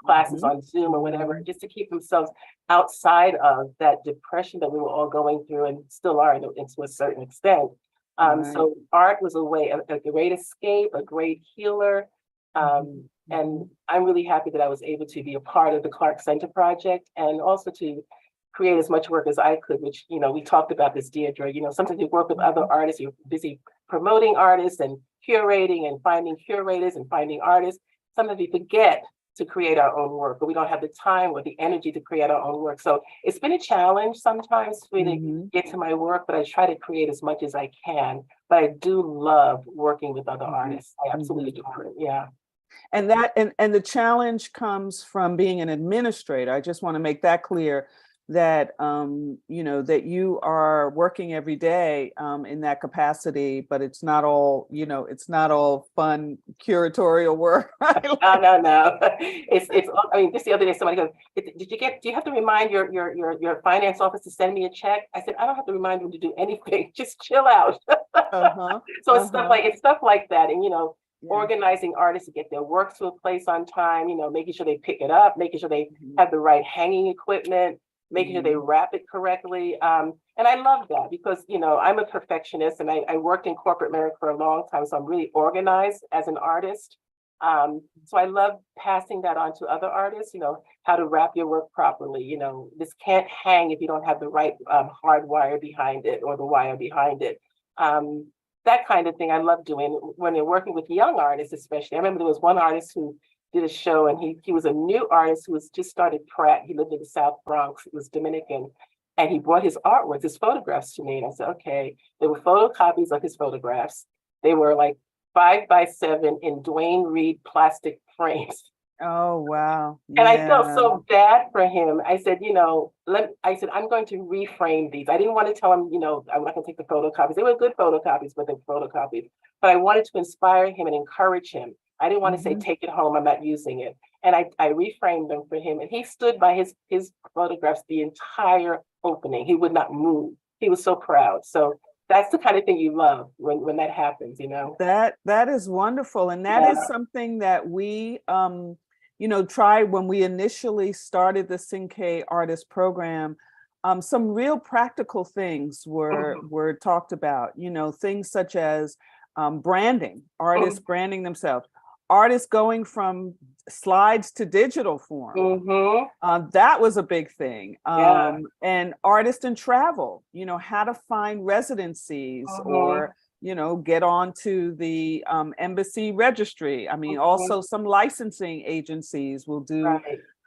classes mhm, on Zoom or whatever, mhm, just to keep themselves outside of that depression that we were all going through and still are to a certain extent. right. So art was a great escape, a great healer. Mhm, And mhm, I'm really happy that I was able to be a part of the Clark Center project and also to create as much work as I could, which, we talked about this, Deirdre, sometimes you work with other mhm, artists, you're busy promoting artists and curating and finding curators and finding artists. Sometimes we forget to create our own work, but we don't have the time or the energy to create our own work. So it's been a challenge sometimes for me to mhm, get to my work, but I try to create as much as I can. But I do love working with other mhm, artists. I absolutely mhm. adore it. Yeah. And that and the challenge comes from being an administrator. I just want to make that clear, that that you are working every day in that capacity, but it's not all, it's not all fun curatorial work. No, no, no. It's. I mean, just the other day, somebody goes, Do you have to remind your finance office to send me a check?" I said, "I don't have to remind them to do anything. Just chill out." Uh-huh. So Uh-huh. it's stuff like that, and Yeah. organizing artists to get their work to a place on time. Making sure they pick it up, making sure they Mhm, have the right hanging equipment, making sure they mhm, wrap it correctly. And I love that because I'm a perfectionist, and I worked in corporate America for a long time, so I'm really organized as an artist. So I love passing that on to other artists, how to wrap your work properly. This can't hang if you don't have the right hard wire behind it or the wire behind it. That kind of thing I love doing when you're working with young artists, especially. I remember there was one artist who did a show, and he was a new artist who was just started Pratt. He lived in the South Bronx. He was Dominican. And he brought his artwork, his photographs to me. And I said, okay, there were photocopies of his photographs. They were like 5x7 in Dwayne Reed plastic frames. Oh, wow. And I felt so bad for him. I said, I'm going to reframe these. I didn't want to tell him, I'm not going to take the photocopies. They were good photocopies, but they were photocopies. But I wanted to inspire him and encourage him. I didn't want to say, take it home, I'm not using it. And I reframed them for him. And he stood by his photographs the entire opening. He would not move. He was so proud. So that's the kind of thing you love when that happens, That is wonderful. And that is something that we, tried when we initially started the Cinque artist program. Some real practical things were talked about, things such as branding, artists branding themselves, artists going from slides to digital form. That was a big thing. And artists in travel, how to find residencies or, get on to the embassy registry. I mean, also some licensing agencies will do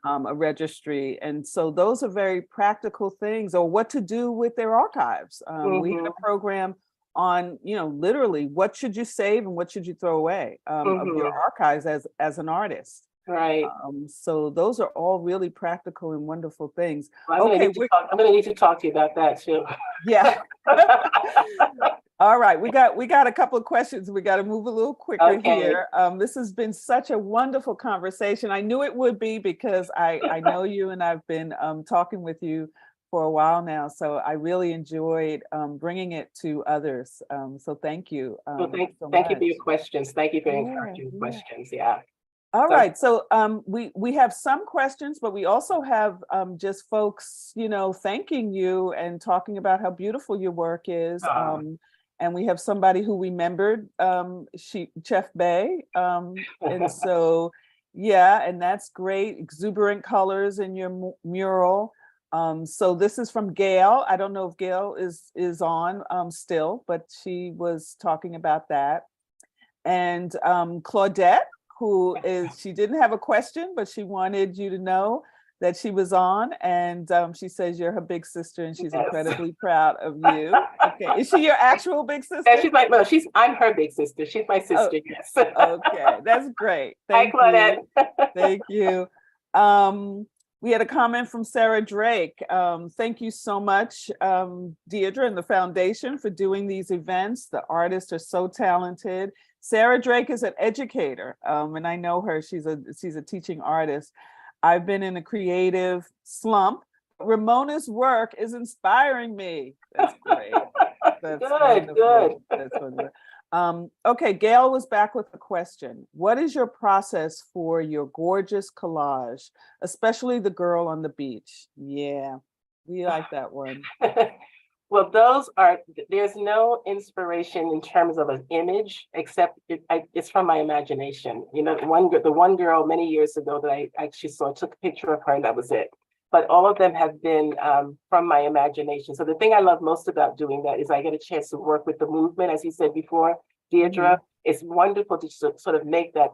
a registry. And so those are very practical things, or what to do with their archives. We had a program on, literally what should you save and what should you throw away of your archives as an artist. Right. So those are all really practical and wonderful things. Well, I'm gonna need to talk to you about that too. Yeah. All right, we got a couple of questions. We got to move a little quicker here. This has been such a wonderful conversation. I knew it would be because I know you and I've been talking with you for a while now. So I really enjoyed bringing it to others. So thank you. Well, thank you for your questions. Thank you for encouraging questions. Yeah. All right. So we have some questions, but we also have just folks, thanking you and talking about how beautiful your work is. And we have somebody who remembered Chef Bay. And so, yeah, and that's great. Exuberant colors in your mural. So this is from Gail. I don't know if Gail is on still, but she was talking about that. And Claudette, she didn't have a question, but she wanted you to know that she was on, and she says you're her big sister and she's incredibly proud of you. Okay, is she your actual big sister? Yeah, I'm her big sister. She's my sister, yes. Okay, that's great. Hi, Claudette. Thank you. We had a comment from Sarah Drake. Thank you so much, Deirdre and the foundation, for doing these events. The artists are so talented. Sarah Drake is an educator, and I know her. She's a teaching artist. I've been in a creative slump. Ramona's work is inspiring me. That's great. That's good. That's wonderful. Okay, Gail was back with a question. What is your process for your gorgeous collage, especially the girl on the beach? Yeah, we like that one. Well, there's no inspiration in terms of an image, except it's from my imagination. The one girl many years ago that I actually took a picture of her, and that was it. But all of them have been from my imagination. So the thing I love most about doing that is I get a chance to work with the movement, as you said before, Deirdre. It's wonderful to sort of make that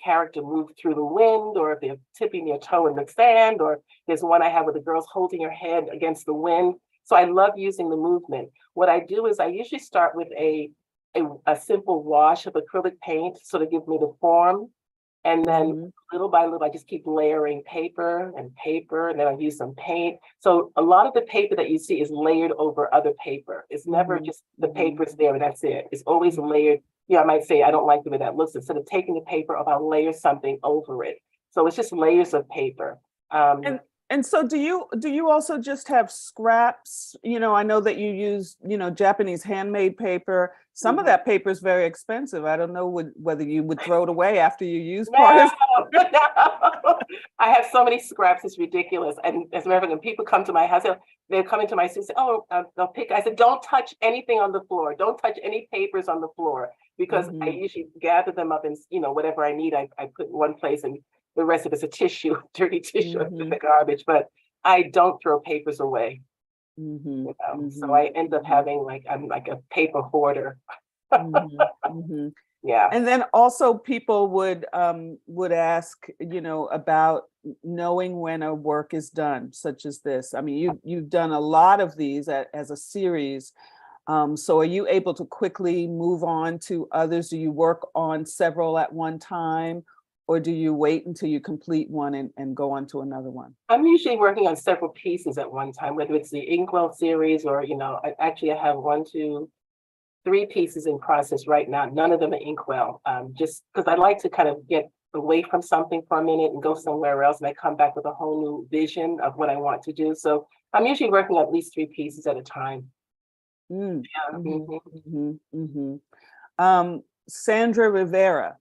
character move through the wind, or if they're tipping their toe in the sand, or there's one I have where the girl's holding her head against the wind. So I love using the movement. What I do is I usually start with a simple wash of acrylic paint, sort of give me the form. And then little by little, I just keep layering paper, and then I use some paint. So a lot of the paper that you see is layered over other paper. It's never just the paper's there and that's it. It's always layered. I might say, I don't like the way that looks. Instead of taking the paper, I'll layer something over it. So it's just layers of paper. And so do you also just have scraps? I know that you use, Japanese handmade paper. Some of that paper is very expensive. I don't know whether you would throw it away after you use part of it. No. I have so many scraps, it's ridiculous. And as a matter of fact, when people come to my house, they'll come into my studio and say, they'll pick. I said, don't touch anything on the floor. Don't touch any papers on the floor. because I usually gather them up and, whatever I need, I put in one place and the rest of it's a tissue, dirty tissue in the garbage, but I don't throw papers away. So I end up having I'm like a paper hoarder. Yeah. And then also people would ask, about knowing when a work is done, such as this. I mean, you've done a lot of these as a series. So are you able to quickly move on to others? Do you work on several at one time, or do you wait until you complete one and go on to another one? I'm usually working on several pieces at one time, whether it's the Inkwell series or, I have 1, 2, 3 pieces in process right now. None of them are Inkwell, just because I like to kind of get away from something for a minute and go somewhere else. And I come back with a whole new vision of what I want to do. So I'm usually working at least 3 pieces at a time. Sandra Rivera.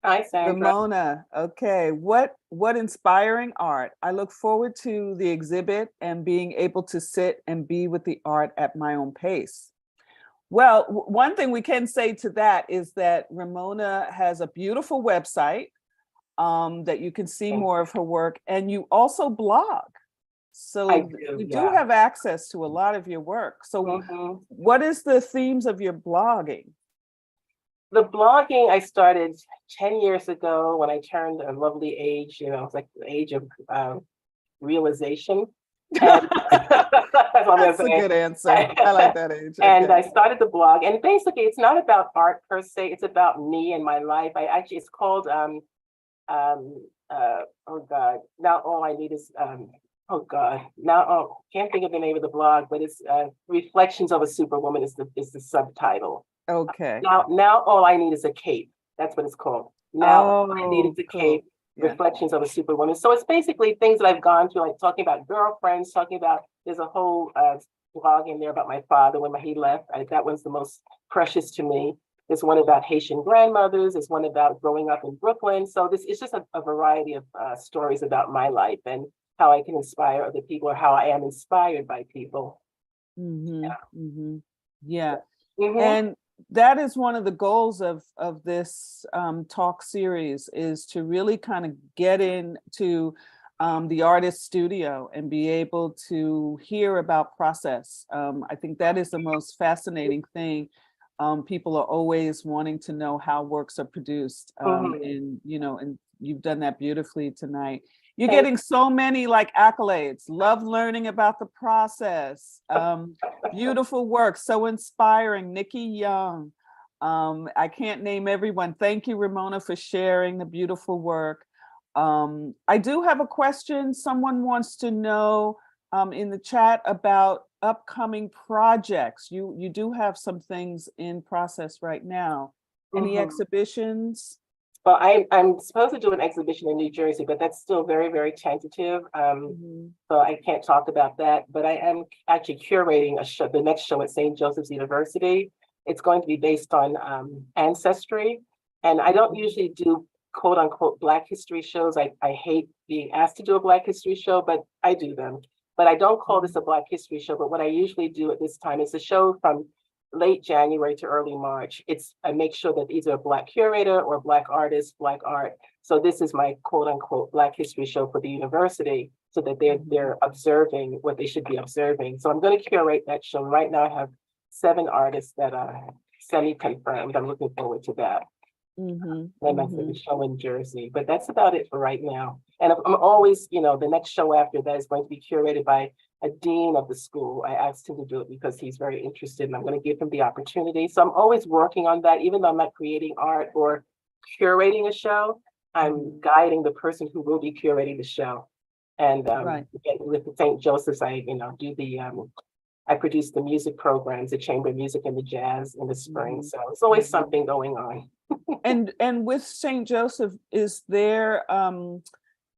Hi, Sandra. Ramona, okay. What inspiring art. I look forward to the exhibit and being able to sit and be with the art at my own pace. Well, one thing we can say to that is that Ramona has a beautiful website that you can see more of her work, and you also blog. So we do have access to a lot of your work. So what is the themes of your blogging? The blogging I started 10 years ago when I turned a lovely age, it's like the age of realization. That's a good answer. I like that age. And I started the blog, and basically it's not about art per se, it's about me and my life. It's called oh God, now all I need is can't think of the name of the blog, but it's Reflections of a Superwoman is the subtitle. Okay. Now all I need is a cape. That's what it's called. Now all I need is a cape. Reflections of a Superwoman. So it's basically things that I've gone through, like talking about girlfriends, there's a whole blog in there about my father when he left. That one's the most precious to me. There's one about Haitian grandmothers. There's one about growing up in Brooklyn. So it's just a variety of stories about my life and how I can inspire other people, or how I am inspired by people. And that is one of the goals of this talk series, is to really kind of get into the artist studio and be able to hear about process. I think that is the most fascinating thing. People are always wanting to know how works are produced, and you've done that beautifully tonight. You're getting so many accolades. Love learning about the process. Beautiful work, so inspiring. Nikki Young. I can't name everyone. Thank you, Ramona, for sharing the beautiful work. I do have a question. Someone wants to know in the chat about upcoming projects. You do have some things in process right now. Any exhibitions? Well, I'm supposed to do an exhibition in New Jersey, but that's still very, very tentative. So I can't talk about that. But I am actually curating a show, the next show at St. Joseph's University. It's going to be based on ancestry. And I don't usually do quote unquote Black history shows. I hate being asked to do a Black history show, but I do them. But I don't call this a Black history show. But what I usually do at this time is a show from late January to early March. I make sure that either a Black curator or Black artist, Black art. So this is my quote unquote Black history show for the university, so that they're observing what they should be observing. So I'm going to curate that show. Right now I have 7 artists that are semi-confirmed. I'm looking forward to that. The show in Jersey, but that's about it for right now. And I'm always, the next show after that is going to be curated by a dean of the school. I asked him to do it because he's very interested, and I'm going to give him the opportunity. So I'm always working on that, even though I'm not creating art or curating a show. I'm guiding the person who will be curating the show. And with the St. Joseph's, I I produce the music programs, the chamber music and the jazz in the spring. So it's always something going on. And with St. Joseph, is there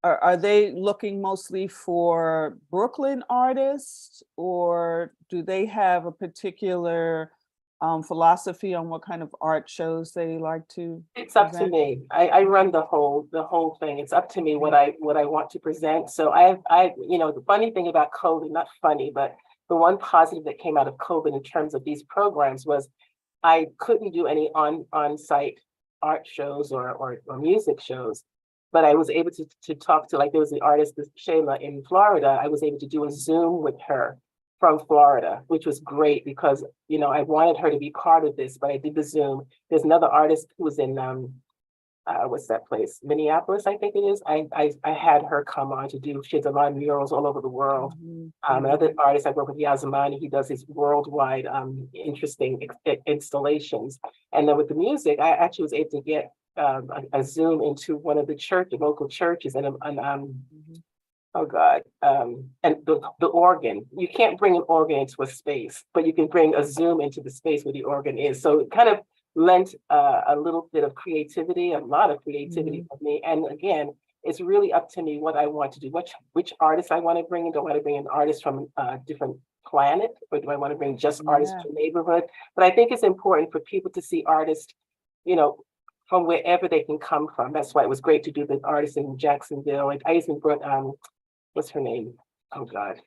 are they looking mostly for Brooklyn artists, or do they have a particular philosophy on what kind of art shows they like to It's up to me. I run the whole thing. It's up to me what I want to present. So I the funny thing about COVID, not funny, but the one positive that came out of COVID in terms of these programs was I couldn't do any on-site art shows or music shows, but I was able to talk to, like, there was the artist, this Shayla in Florida. I was able to do a Zoom with her from Florida, which was great because, I wanted her to be part of this, but I did the Zoom. There's another artist who was in what's that place? Minneapolis, I think it is. I had her come on to do, she has a lot of murals all over the world. Another artist I work with, Yazamani, he does these worldwide interesting installations. And then with the music, I actually was able to get a Zoom into one of the local churches, and oh God, and the organ. You can't bring an organ into a space, but you can bring a Zoom into the space where the organ is. So it kind of lent a little bit of creativity, a lot of creativity for me. And again, it's really up to me what I want to do, which artist I want to bring in. Do I want to bring an artist from a different planet, or do I want to bring just artists from the neighborhood? But I think it's important for people to see artists, from wherever they can come from. That's why it was great to do the artist in Jacksonville. Like, I even brought what's her name? Oh God,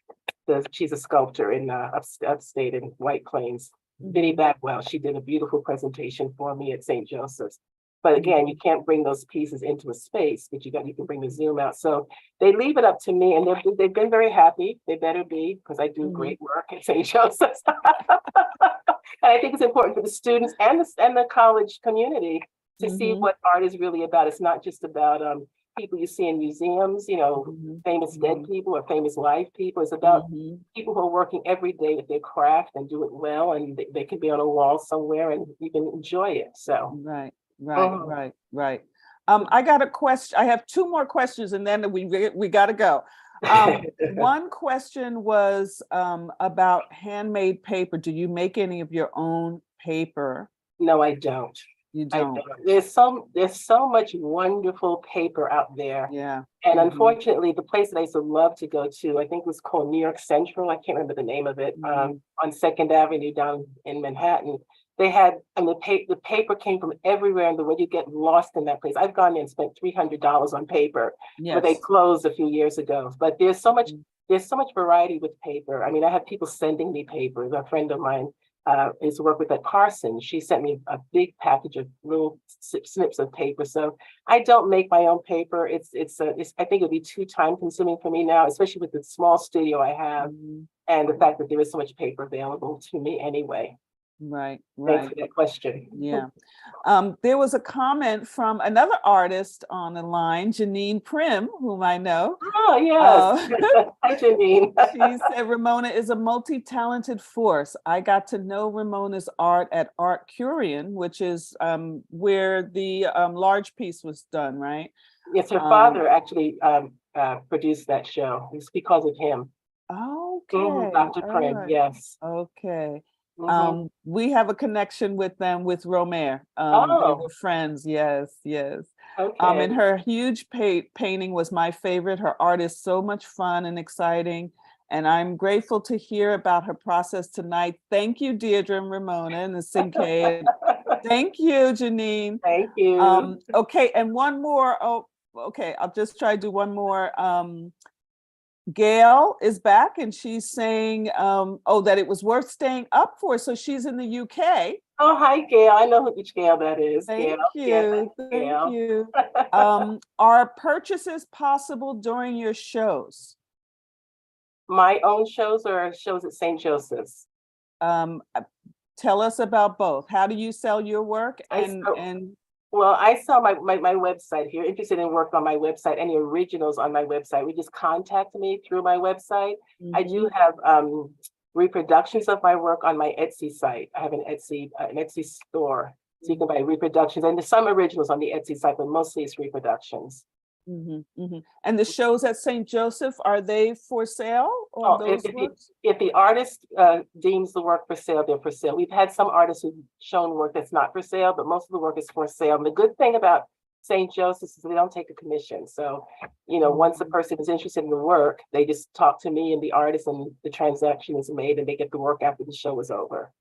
she's a sculptor in upstate in White Plains. Vinnie Bagwell, she did a beautiful presentation for me at St. Joseph's. But again, you can't bring those pieces into a space, but you can bring the Zoom out. So they leave it up to me, and they've been very happy. They better be, because I do great work at St. Joseph's. And I think it's important for the students and the college community to see what art is really about. It's not just about people you see in museums, famous dead people or famous live people. It's about people who are working every day with their craft and do it well, and they can be on a wall somewhere and you can enjoy it. So right. I got a question. I have two more questions, and then we got to go. One question was about handmade paper. Do you make any of your own paper? No, I don't. You don't. There's so much wonderful paper out there. Yeah. And unfortunately, the place that I used to love to go to, I think it was called New York Central. I can't remember the name of it. On 2nd Avenue down in Manhattan. They had, and the paper came from everywhere in the world. You get lost in that place. I've gone there and spent $300 on paper, but they closed a few years ago. But there's so much variety with paper. I mean, I have people sending me papers. A friend of mine is to work with at Carson. She sent me a big package of little snips of paper. So I don't make my own paper. I think it'd be too time consuming for me now, especially with the small studio I have and the fact that there is so much paper available to me anyway. Right. Thanks for that question. Yeah. There was a comment from another artist on the line, Janine Prim, whom I know. Oh, yes. Hi, Janine. She said, Ramona is a multi-talented force. I got to know Ramona's art at Art Curian, which is where the large piece was done, right? Yes, her father actually produced that show. It's because of him. Okay. Dr. Prim, right. Yes. Okay. We have a connection with them with Romer. They were friends. Yes. Okay. And her huge painting was my favorite. Her art is so much fun and exciting, and I'm grateful to hear about her process tonight. Thank you, Deirdre and Ramona and the Cinque. Thank you, Janine. Thank you. Okay, and one more. Oh, okay. I'll just try to do one more. Gail is back, and she's saying, that it was worth staying up for. So she's in the UK. Oh, hi, Gail. I know which Gail that is. Thank you. Are purchases possible during your shows? My own shows or shows at St. Joseph's? Tell us about both. How do you sell your work? Well, I sell my website. If you're interested in work on my website, any originals on my website, we just contact me through my website. I do have reproductions of my work on my Etsy site. I have an Etsy store, so you can buy reproductions, and there's some originals on the Etsy site, but mostly it's reproductions. And the shows at St. Joseph, are they for sale? If the artist deems the work for sale, they're for sale. We've had some artists who've shown work that's not for sale, but most of the work is for sale. And the good thing about St. Joseph's is they don't take a commission. So, once a person is interested in the work, they just talk to me and the artist, and the transaction is made, and they get the work after the show is over.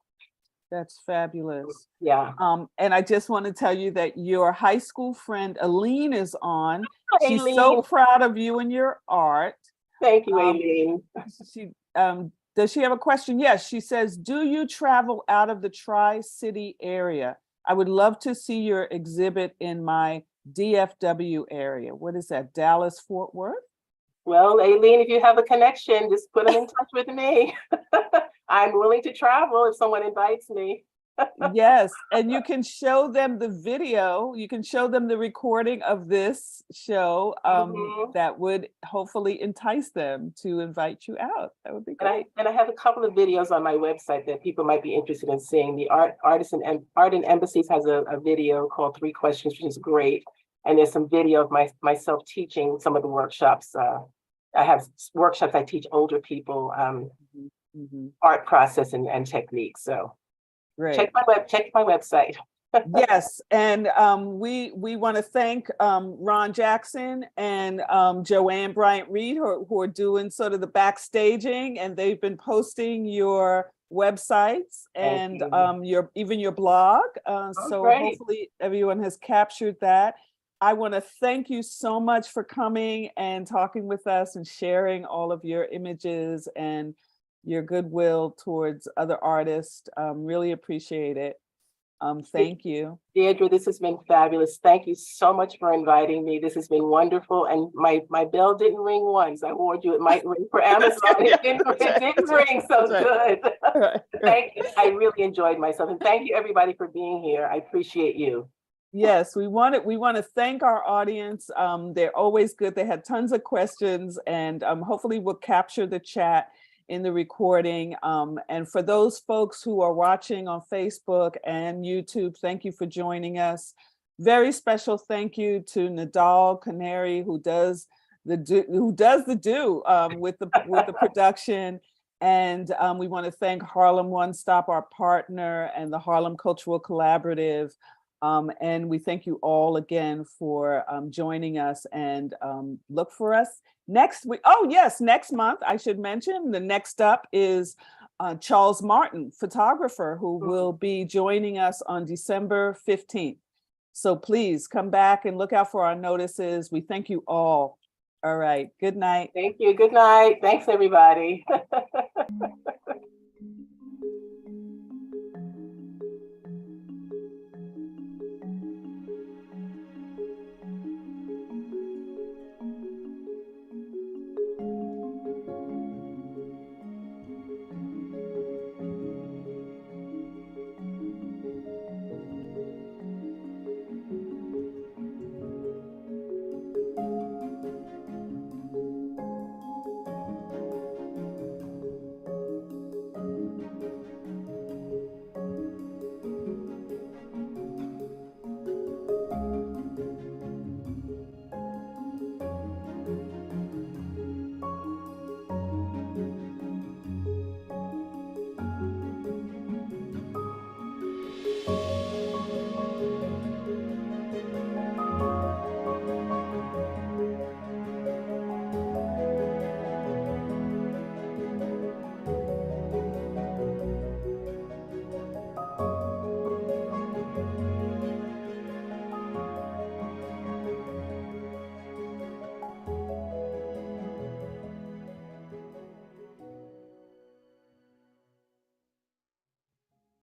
That's fabulous. Yeah. And I just want to tell you that your high school friend Aline is on. Hi, She's Aileen. so proud of you and your art. Thank you, Aileen. She Does she have a question? Yes, she says, do you travel out of the Tri-City area? I would love to see your exhibit in my DFW area. What is that, Dallas, Fort Worth? Well, Aileen, if you have a connection, just put them in touch with me. I'm willing to travel if someone invites me. Yes, and you can show them the video. You can show them the recording of this show Mhm. that would hopefully entice them to invite you out. That would be And great. I have a couple of videos on my website that people might be interested in seeing. The Art in Embassies has a video called 3 Questions, which is great. And there's some video of myself teaching some of the workshops. I have workshops I teach older people Mhm, mhm. art process and techniques. So Great. check my website. Yes, and we want to thank Ron Jackson and Joanne Bryant Reed who are doing sort of the backstaging, and they've been posting your websites Thank and you. even your blog. Oh, So great. hopefully everyone has captured that. I want to thank you so much for coming and talking with us and sharing all of your images and your goodwill towards other artists. Really appreciate it. Thank you. Deirdre, this has been fabulous. Thank you so much for inviting me. This has been wonderful. And my bell didn't ring once. I warned you it might ring for Amazon. It didn't ring so good. Right. Thank you. I really enjoyed myself. And thank you everybody for being here. I appreciate you. Yes, we want to thank our audience. They're always good. They had tons of questions, and hopefully we'll capture the chat in the recording. And for those folks who are watching on Facebook and YouTube, thank you for joining us. Very special thank you to Nadal Canary, who does the do with the production. And we want to thank Harlem One Stop, our partner, and the Harlem Cultural Collaborative. And we thank you all again for joining us, and look for us next week. Oh yes, next month, I should mention, the next up is Charles Martin, photographer, who will be joining us on December 15th. So please come back and look out for our notices. We thank you all. All right, good night. Thank you. Good night. Thanks, everybody.